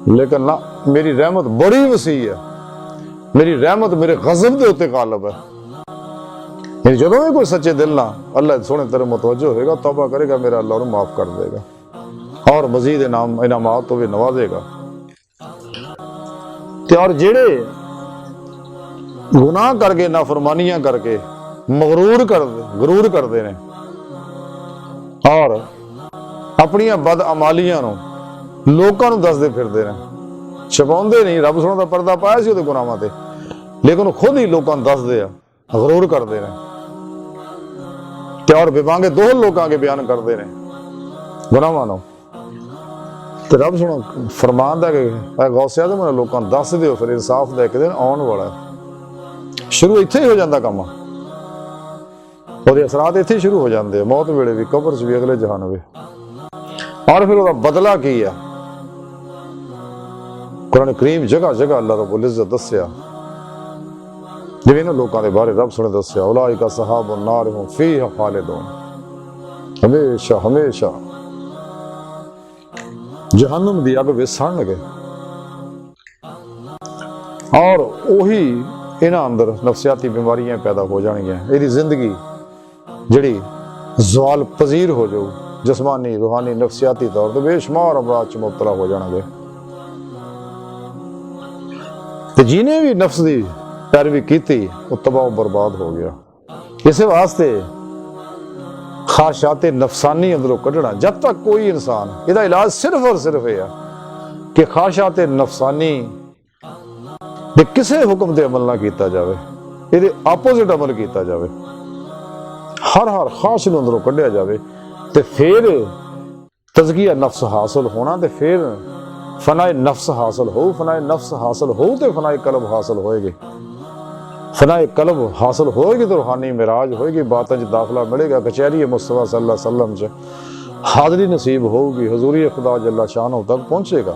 [SPEAKER 3] लेकिन ना, मेरी रहमत बड़ी वसी है, मेरी रहमत मेरे गज़ब दे उत्ते गालिब है। जो भी कोई सच्चे दिल ना अल्लाह सोने तेरे मुतवज्जो होगा, तौबा करेगा, मेरा अल्लाह उन्हें माफ कर देगा और मजीद इनामात तो भी नवाजेगा। और जेड़े गुनाह करके नाफरमानियां करके गरूर करते हैं और अपनी बद अमालियां लोगों को दसते फिरते हैं, छपाउंदे नहीं। रब सोने का पर्दा पाया सी उहदे गुनाहां ते, लेकिन खुद ही लोगों को दसते हैं, गरूर करते हैं और बेबांगे दो लोगों के बयान करते हैं गुनाहां। तो रब सुनो फरमांदा कि गौसे आज़म ने लोगों को दस दिओ, फिर इंसाफ का एक दिन आने वाला है। शुरू इत्थे ही हो जाता काम, और असरात इत्थे शुरू हो जाते हैं, मौत वेले भी, कब्र च भी, अगले जहान भी। और फिर उसका बदला की है, कुरान करीम जगह जगह अल्लाह रब्बुल इज्जत दस्या, जिवें इन्हां लोकां दे बारे रब सुने दस्या, उलाइका सहाबुन नार हुम फीहा खालिदून, हमेशा हमेशा जहन्नम दी अग विच सड़नगे। और उही इन्हां अंदर नफसियाती बीमारियां पैदा हो जाणगियां, इहदी जिंदगी जिहड़ी ज़वाल पजीर हो जाऊ, जिस्मानी रूहानी नफसियाती तौर पर बेशुमार अमराज च मुबतला हो जाणगे। ते जिन्हें भी नफ्स की पैरवी की वो तबाह बर्बाद हो गया। इस वास्ते ख्वाहिशात नफसानी अंदरों कढ़ना, जब तक कोई इंसान, इसका इलाज सिर्फ और सिर्फ यह है कि ख्वाहिशात नफसानी दे किसी हुक्म से अमल ना किया जाए, ये आपोजिट अमल किया जाए, हर ख्वाहिश अंदरों कढ़िया जाए, तो तज़किया नफ्स हासिल होना, तो फिर फनाए नफ्स हासिल हो, फनाए नफ्स हासिल हो तो फनाए कल्ब हासिल होएगी, फनाए कल्ब हासिल होएगी तो रूहानी मिराज होएगी, बातों च दाखला मिलेगा, कचहरी मुस्तफा सल्लल्लाहु अलैहि वसल्लम च हाज़री नसीब होगी, हुज़ूरी खुदा जल्ला शानो तक पहुंचेगा,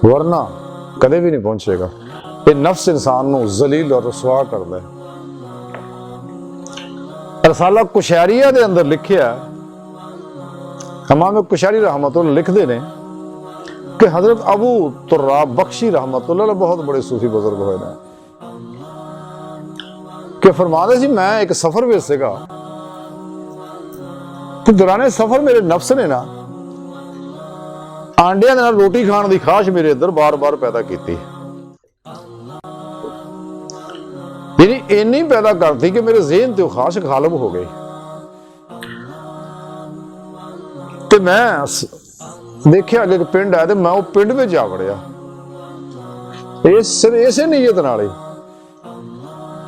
[SPEAKER 3] वरना कदे भी नहीं पहुंचेगा। ये नफ्स इंसान को जलील और रसवा करता है। रसाला कुशैरिया दे अंदर लिखिया, इमाम कुशैरी रहमतुल्लाह लिखते ने कि हजरत अबू तुर्राब बख्शी रहमतुल्लाह बहुत बड़े सूफी बुजुर्ग होए ने, कि फरमाते सी मैं एक सफर विच सीगा कि दौराने सफर मेरे नफ्स ने ना आंडिया दे नाल रोटी खाण दी ख्वाहिश मेरे अंदर बार बार पैदा की, यानी इन्नी पैदा करती कि मेरे ज़हन ते ख्वाहिश गालिब हो गई। ते मैं देखिया अगे पिंड है, मैं वो पिंड में जा वड़िया इसे नीयत नाल ही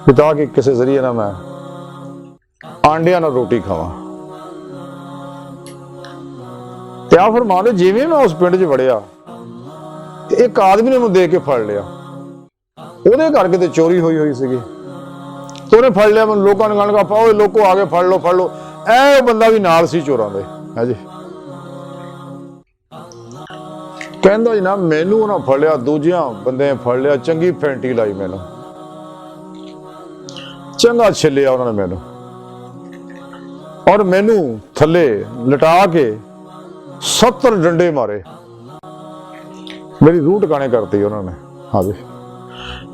[SPEAKER 3] पिता कि किसी जरिए ना मैं आंडिया नाल रोटी खावां। ते आ फरमा दे जिवें मैं उस पिंड च वड़िया, एक आदमी ने मैं देख के फड़ लिया, ਉਹਦੇ घर किते चोरी हुई हुई सीगी, तो उन्हें फड़ लिया, मैं लोगों ने कहने का पाओ लोगों आगे फड़ लो, ऐ बंदा भी नाल सी चोरां दे है जी। कहंदा जी ना मैनू उन्हें फड़ लिया, दूजियां बंदे फड़ लिया, चंगी फैंटी लाई, मैनू चंगा छिलिया उन्होंने मैनू, और मैनू थले लटा के 70 डंडे मारे, मेरी रूह टकाने करती उन्होंने। हाँ जी,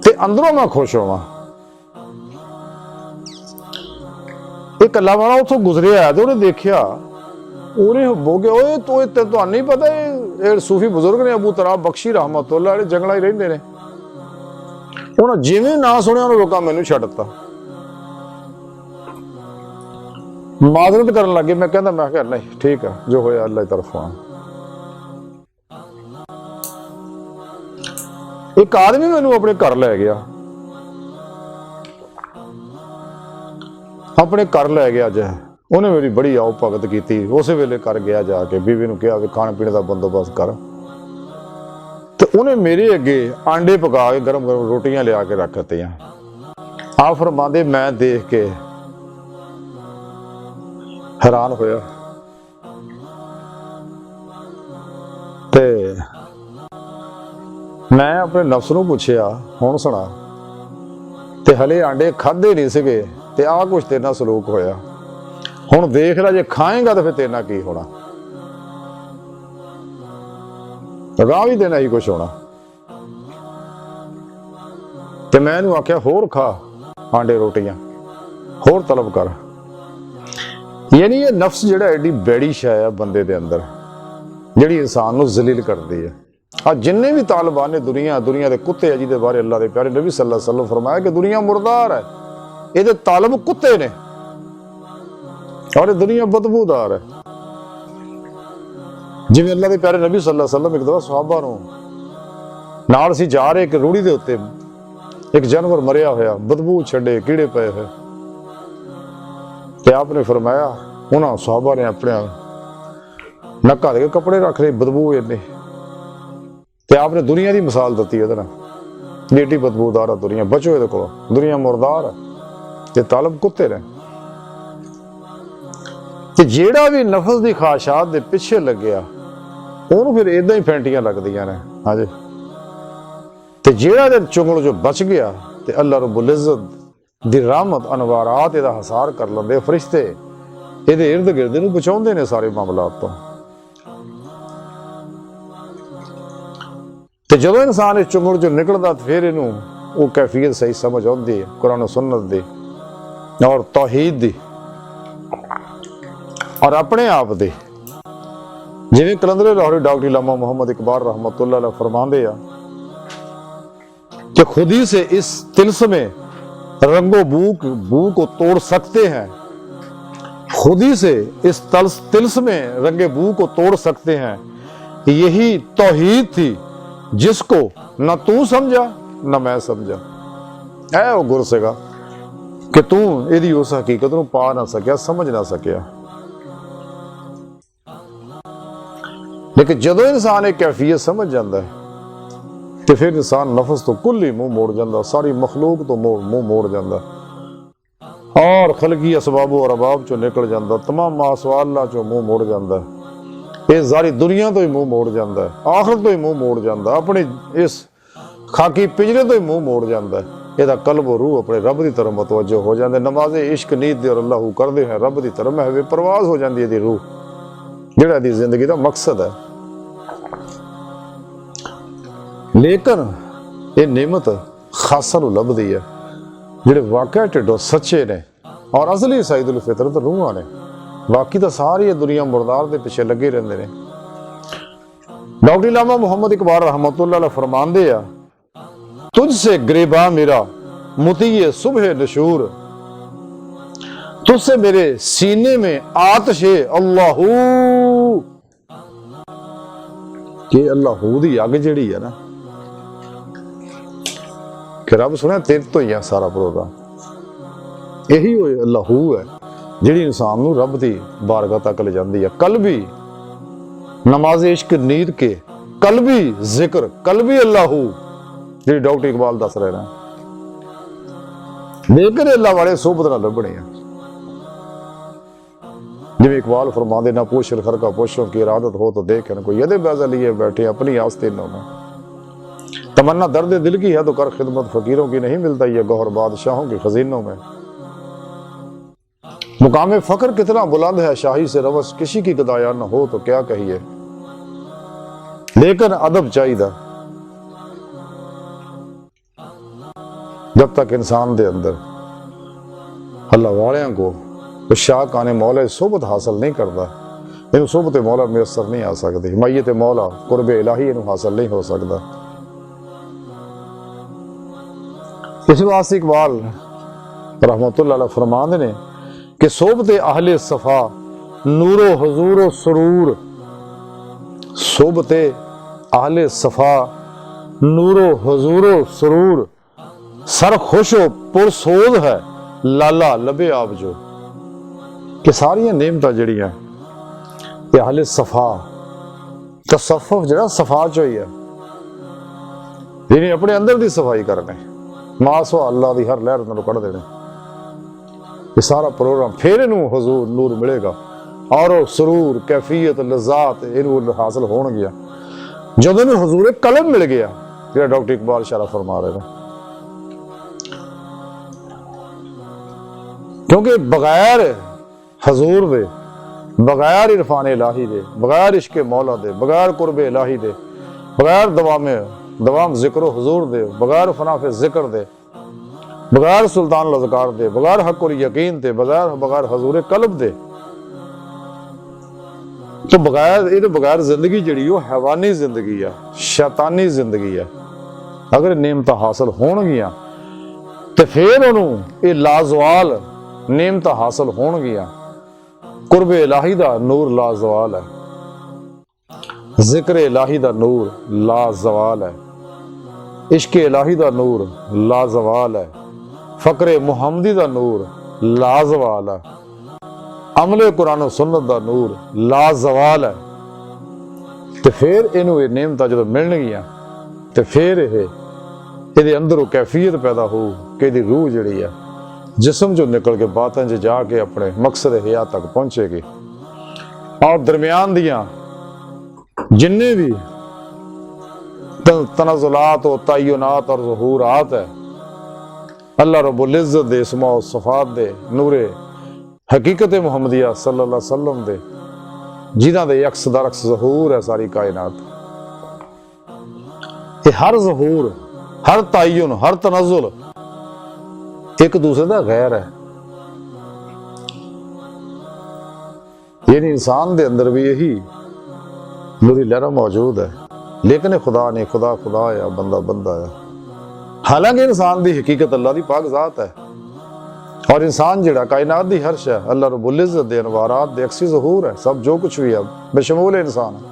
[SPEAKER 3] ते अंदरों मैं खुश होवां। एक अल्लाह वाला उथों गुजरिया तो उन्हें देखिया, उन्हें हो गया ओए तो नहीं पता ये सूफी बुजुर्ग ने अबू तुर्राब बख्शी रहमतुल्लाह जंगला ही रहिंदे ने। उन्हें जिवें ना सुनिया उन्हें रोका मैनू छड्ड दित्ता, माजरत करन लगे। मैं कहंदा मैं कहा नहीं ठीक है जो होया अल्लाह की तरफों। एक आदमी मैनू अपने घर लै गया, अपने घर लै गया अज, उन्हें मेरी बड़ी आओ भगत की, उस वेले कर गया जाके बीवी नूं कहा खाने पीने का बंदोबस्त कर, तो उन्हें मेरे अगे आंडे पका के गरम गरम रोटियां लिया के रख दित्तियां। आ फरमांदे मैं देख के हैरान होया, ते मैं अपने नफ्स नूं पुछया हुण सुना, ते हले आंडे खाधे नहीं सीगे ते आ कुछ तेरे नाल सलूक होया, हुण देख ला जे खाएगा तो फिर तेरे नाल की होना, राह भी देना ही कुछ होना। ते मैं इहनूं आख्या होर खा आंडे रोटियां, होर तलब कर। यानी ये नफ्स जिहड़ा एडी बैड़ी शै है बंदे दे अंदर, जिहड़ी इंसान नूं जलील करदी है। आज जिन्ने भी तालिबान ने दुनिया दे कुत्ते है, जिहदे बारे अल्लाह दे प्यारे नबी सल्लल्लाहु अलैहि वसल्लम फरमाया कि दुनिया मुर्दार है, ਇਹਦੇ ਤਾਲਬ ਕੁੱਤੇ ਨੇ, और दुनिया बदबूदार है। जिवें अल्लाह के प्यारे नबी सल्लल्लाहु अलैहि वसल्लम एक दफा सहाबा नूं नाल सी जा रहे, एक रूढ़ी दे उत्ते एक जानवर मरिया होया, बदबू छड़े कीड़े पे हुए, ते आपने फरमाया उन्हां सहाबा ने अपने नक्का दे कपड़े रख ले, बदबू इन्नी, ते आपने दुनिया की मिसाल दी है ना, एडी बदबूदार है दुनिया, बचो ये को, दुनिया मुर्दार है, ते तालब कुत्ते ने। ते जेड़ा भी नफस की ख्वाहिशात दे पिछे लग्या ਉਹਨੂੰ फिर इदा ही फैंटियां लगदियां ने। हाँ जी, ते जेड़ा दे चुंगल जो बच गया ते अल्लाह रब्बुल इज्जत दी रहमत अनवारात इहदा हसार कर लंदे, फरिश्ते इहदे इर्द गिर्द नूं बचाउंदे ने सारे मामलात तो। ते जदों इंसान इस चुंगल चों निकलदा फिर इहनूं वो कैफियत सही समझ आउंदी है कुरान सुन्नत दी और तौहीद दी और अपने आप दे। जिवें कलंदर लाहौरी डॉक्टर इलामा मोहम्मद इकबाल रहमतुल्लाह अलैह फरमांदे आ कि खुद ही से इस तिल्स्म रंगो बू को तोड़ सकते हैं, खुद ही से इस तिल्स्म रंगे बू को तोड़ सकते हैं, यही तौहीद थी जिसको न तू समझा न मैं समझा। ऐ वो गुर सेगा कि तू इहदी उस हकीकत नूं पा ना सकिया, समझ ना सकिया। लेकिन जदों इंसान एक कैफियत समझ जाता है तो फिर इंसान नफस तो कुल ही मुंह मोड़ जाता, सारी मखलूक तो मुंह मोड़ जाता और खलकी असबाब और अबाब चो निकल जाता, तमाम मासवाला चो मुंह मोड़ जाता, ये सारी दुनिया तो ही मुंह मोड़ जाता है, आखिर तो ही मुंह मोड़ जाता, अपने इस खाकी पिंजरे तो ही मुंह मोड़ जाता है। यदा कल्ब और रूह अपने रब की तरफ मतवजो हो जाते, नमाजे इश्क नीत दे और अल्लाह करते हैं रब की तरफ महवे परवाज हो जाती है रूह, जिहड़ा दी जिंदगी का मकसद है। लेकिन ये नेमत खासा नूं लभदी है जिहड़े वाकई ढिडों सच्चे ने और असली सईदुल फितरत रूहां ने। बाकी तो सारी दुनिया मुर्दार के पिछे लगे रहंदे ने। डॉक्टर इलामा मुहम्मद इकबाल रहमतुल्लाह अलैह फरमांदे आ, तुझसे गिरबा मेरा मुतीये सुबह नशूर, तुझसे मेरे सीने में आतशे अल्लाहू, कि अल्लाहू दी अग जिहड़ी है ना, कि रब सुने तेरे तो ही है सारा प्रोग्राम, यही हो अल्लाहू है जिहड़ी इंसान नूं रब दी बारगाह तक ले जाती है। कल भी नमाज इश्क नीत के, कल भी जिक्र, कल भी अल्लाहू, जी डॉक्टर इकबाल दस रहे हैं। लेकिन अल्लाह वाले सोबत ना लभने हैं, जिवें इकबाल फरमांदे ना पूछ खर का पूछो की इरादत हो तो देख, कोई यदे बैजा लिए बैठे अपनी आस्तीनों में, तमन्ना दर्द दिल की है तो कर खिदमत फकीरों की, नहीं मिलता ये गौहर बादशाहों के खजीनों में। मुकामे फकर कितना बुलंद है, शाही से रवस किसी की गदाया न हो तो क्या कहिए, लेकिन अदब चाहिए जब तक इंसान दे अंदर अल्लाह वालियां को शाक आने मौला सोबत हासिल नहीं करता, इन सोबत मौला मुयसर नहीं आ सकती, हिमायत मौला कुर्ब इलाही इन हासिल नहीं हो सकता। इस वास्ते इकबाल रहमतुल्लाह अलैह फरमांदे ने कि सोबत अहले सफा नूरो हुजूरो सुरूर, सोबत अहले सफा नूरो हुजूरो सुरूर, सर खुशो पुरसोद है लाला लबे आप जो, कि सारिया नेमत जड़ियां अहले सफा तसफ्फुफ जड़ा सफा चो ही है, जिन्हें अपने अंदर की सफाई करने, मासो अल्लाह की हर लहर नालों कढ़ देने, ये सारा प्रोग्राम फिर इनू हुजूर नूर मिलेगा और सुरूर कैफियत लज़ात इनू हासिल होण गया जब इनू हुजूर कलम मिल गया, जिहड़ा डॉक्टर इकबाल शाह फरमा रहे हैं। क्योंकि बगैर हजूर दे, बगैर इरफान इलाही दे, बगैर इश्क मौला दे, बगैर कुर्ब इलाही दे, बगैर दवाम जिक्र हुजूर दे, बगैर फनाफे जिक्र दे, बगैर सुल्तान लज़कार दे, बगैर हक और यकीन दे, बगैर हजूर कल्ब दे, तो बगैर जिंदगी जड़ी वो हैवानी जिंदगी है, शैतानी जिंदगी है। अगर नेमत हासिल होणगियां तो फिर उन्होंने ये लाजवाल नेमत हासिल होणगियां, कुर्ब इलाही दा नूर लाजवाल है, जिक्र इलाही दा नूर लाजवाल है, इश्क इलाही दा नूर लाजवाल है, फकरे मुहम्मदी दा नूर लाजवाल है, अमले कुरान सुन्नत दा नूर लाजवाल है। तो फिर इनू ये नेमत जो मिलणगियां तो फिर ये अंदरों कैफियत पैदा हो कि रूह जिहड़ी है जिस्म जो निकल के बातन च जाके अपने मकसद हया तक पहुंचेगी, और दरमियान दियां जिन्ने भी तनज़ुलात और तय्युनात और ज़ुहूरात है अल्लाह रब्बुल इज़्ज़त दे इस्मा और सिफ़ात दे नूरे हकीकत मुहम्मदिया सल्लल्लाहु अलैहि वसल्लम दे, जिन्हां दे अक्स दर अक्स ज़हूर है सारी कायनात, ये हर ज़हूर, हर तय्युन, हर तनज़ुल एक दूसरे का गैर है। यानी इंसान दे अंदर भी यही नूरी लहरा मौजूद है, लेकिन खुदा नहीं, खुदा खुदा है, बंदा बंदा है। हालांकि इंसान की हकीकत अल्लाह की पाक जात है, और इंसान जिहड़ा कायनात की हर्श है, अल्लाह रब्बुल इज़्ज़त दे अनवारात दे अक्सी ज़हूर है, सब जो कुछ भी है बेशमूल इंसान है।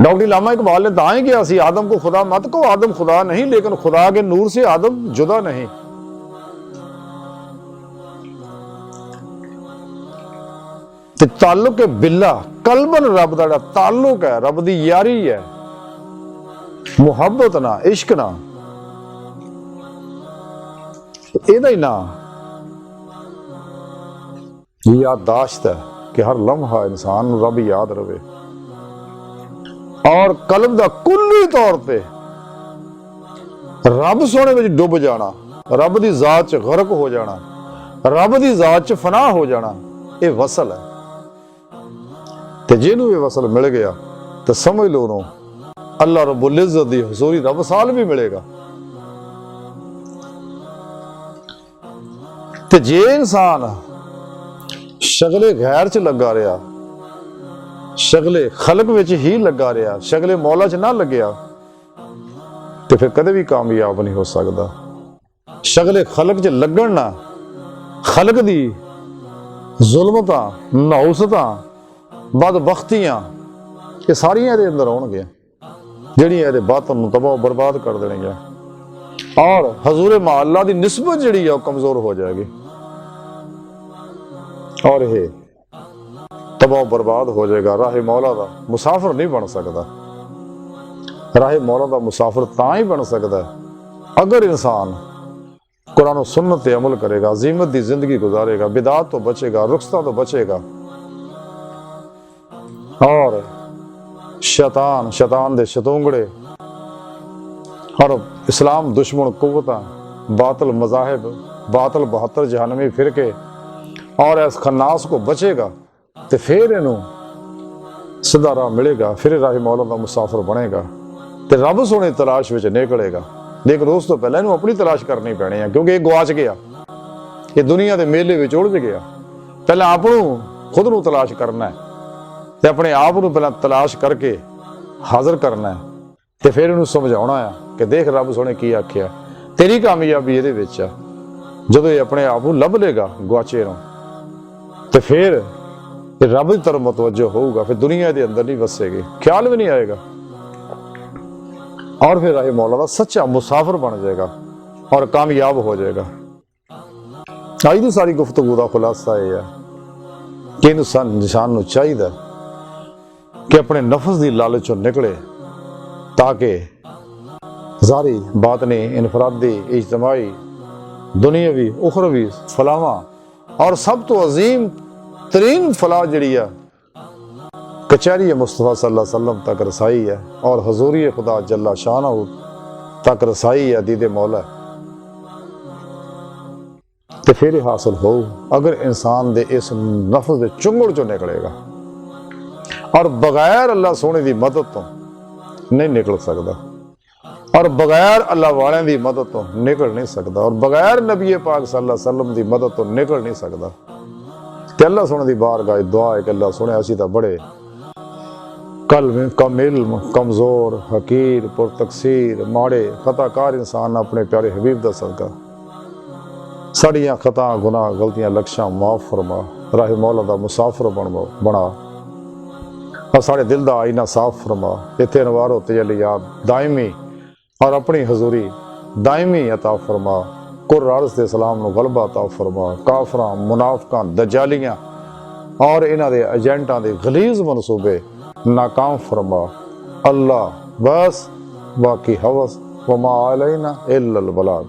[SPEAKER 3] डॉक्टर इलामा इकबाल ने दाएं किया सी आदम को खुदा मत को, आदम खुदा नहीं, लेकिन खुदा के नूर से आदम जुदा नहीं। ताल्लुक बिल्ला कलबन रब दा ताल्लुक है, रब दी यारी है, मुहब्बत ना इश्क ना, एदा ही ना याददाश्त है कि हर लम्हा इंसान नूं रब याद रवे और कल्ब दा कुल्ली तौर पे रब सोने में डुब जाना, रब दी जात च गरक हो जाना, रब दी जात च फना हो जाना, ये वसल है। ते जिन्हों ये वसल मिल गया तो समझ लो नो अल्लाह रब्बुल इज्जत दी हुजूरी दा वसाल भी मिलेगा। ते जे इंसान शगले गैर च लगा रहा, शगले खलक विच ही लगा रहा, शगले मौला च ना लग्या तो फिर कदे भी कामयाब नहीं हो सकता। शगले खलक च लगन ना खलक दी जुल्मतां नौसतां बदबख्तियां ये सारियां इहदे अंदर आउणगियां जिहड़ियां इहदे बातन नूं तबाह बर्बाद कर देणगियां और हजूर माअल्लाह दी निस्बत जिहड़ी है कमजोर हो जाएगी और ये तबाह बर्बाद हो जाएगा। राह मौला दा मुसाफिर नहीं बन सकता। राह मौला दा मुसाफिर तां ही बन सकता है अगर इंसान कुरान और सुन्नत पे अमल करेगा, अजीमत दी जिंदगी गुजारेगा, बिदात तो बचेगा, रुखसा तो बचेगा और शैतान दे शतुंगड़े और इस्लाम दुश्मन कुव्वतां, बातिल मज़ाहिब, बातिल 72 जहन्नमी फिरके और इस खन्नास को बचेगा तो फिर इनू सीधा राह मिलेगा, फिर राह मौला दा मुसाफिर बनेगा तो रब सोने तलाश विच निकलेगा। लेकिन उस तो पहले इनू अपनी तलाश करनी पैनी है क्योंकि ये गवाच गया, ये दुनिया के मेले विच उलझ गया। पहले आप खुद नू तलाश करना है तो अपने आप नू पहले तलाश करके हाजिर करना है तो फिर इनू समझाउणा है कि देख रब सोने की आख्या, तेरी कामयाबी इहदे विच आ। जदों ये अपने आप नू लभ लेगा गुआचे नू तो फिर रब की तरफ मुतवज्जो होगा, फिर दुनिया के अंदर नहीं वसेगी, ख्याल भी नहीं आएगा और फिर राह मौला दा सच्चा मुसाफिर बन जाएगा और कामयाब हो जाएगा। आज की सारी गुफ्तगू का खुलासा यह है कि इंसान नूं चाहिए कि अपने नफ्स की लालच चों निकले ताकि ज़ारी बातनी इनफरादी इज्तमाई दुनियावी उखरवी फलावां और सब तो अजीम तरीन फलाह जिहड़ी है कचहरी मुस्तफ़ा सल्लल्लाहु अलैहि वसल्लम तक रसाई है और हजूरी खुदा जल्ला शानहू तक रसाई है दीदे मौला तो फिर हासिल हो अगर इंसान दे इस नफ्स दे चुंगड़ चो निकलेगा और बगैर अल्लाह सोने की मदद तो नहीं निकल सकता और बगैर अल्लाह वाले की मदद तो निकल नहीं सकता और बगैर नबी पाक सल्लल्लाहु अलैहि वसल्लम की मदद तो निकल नहीं सकता। तो अल्लाह सोने की बारगाह दुआ है कि अल्लाह सोने असी तो बड़े कम इल्म कमजोर हकीर पुरतकसीर माड़े खताकार इंसान अपने प्यारे हबीब दा सदका साड़ियां खता गुनाह गलतियां लक्ष्यां माफ फरमा, राह मौला दा मुसाफिर बना और साढ़े दिल दा आईना साफ फरमा। इत्थे अनवार होते जली याद दायमी और अपनी हजूरी दायमी अता फरमा। कुर अर्ज़ दे सलाम नूं गलबा अता फरमा। काफरां मुनाफिकां दजालियां और इन्हां दे एजेंटां दे गलीज मनसूबे नाकाम फरमा। अल्लाह बस बाकी हवस वमा अलैना इल्लल बलाग।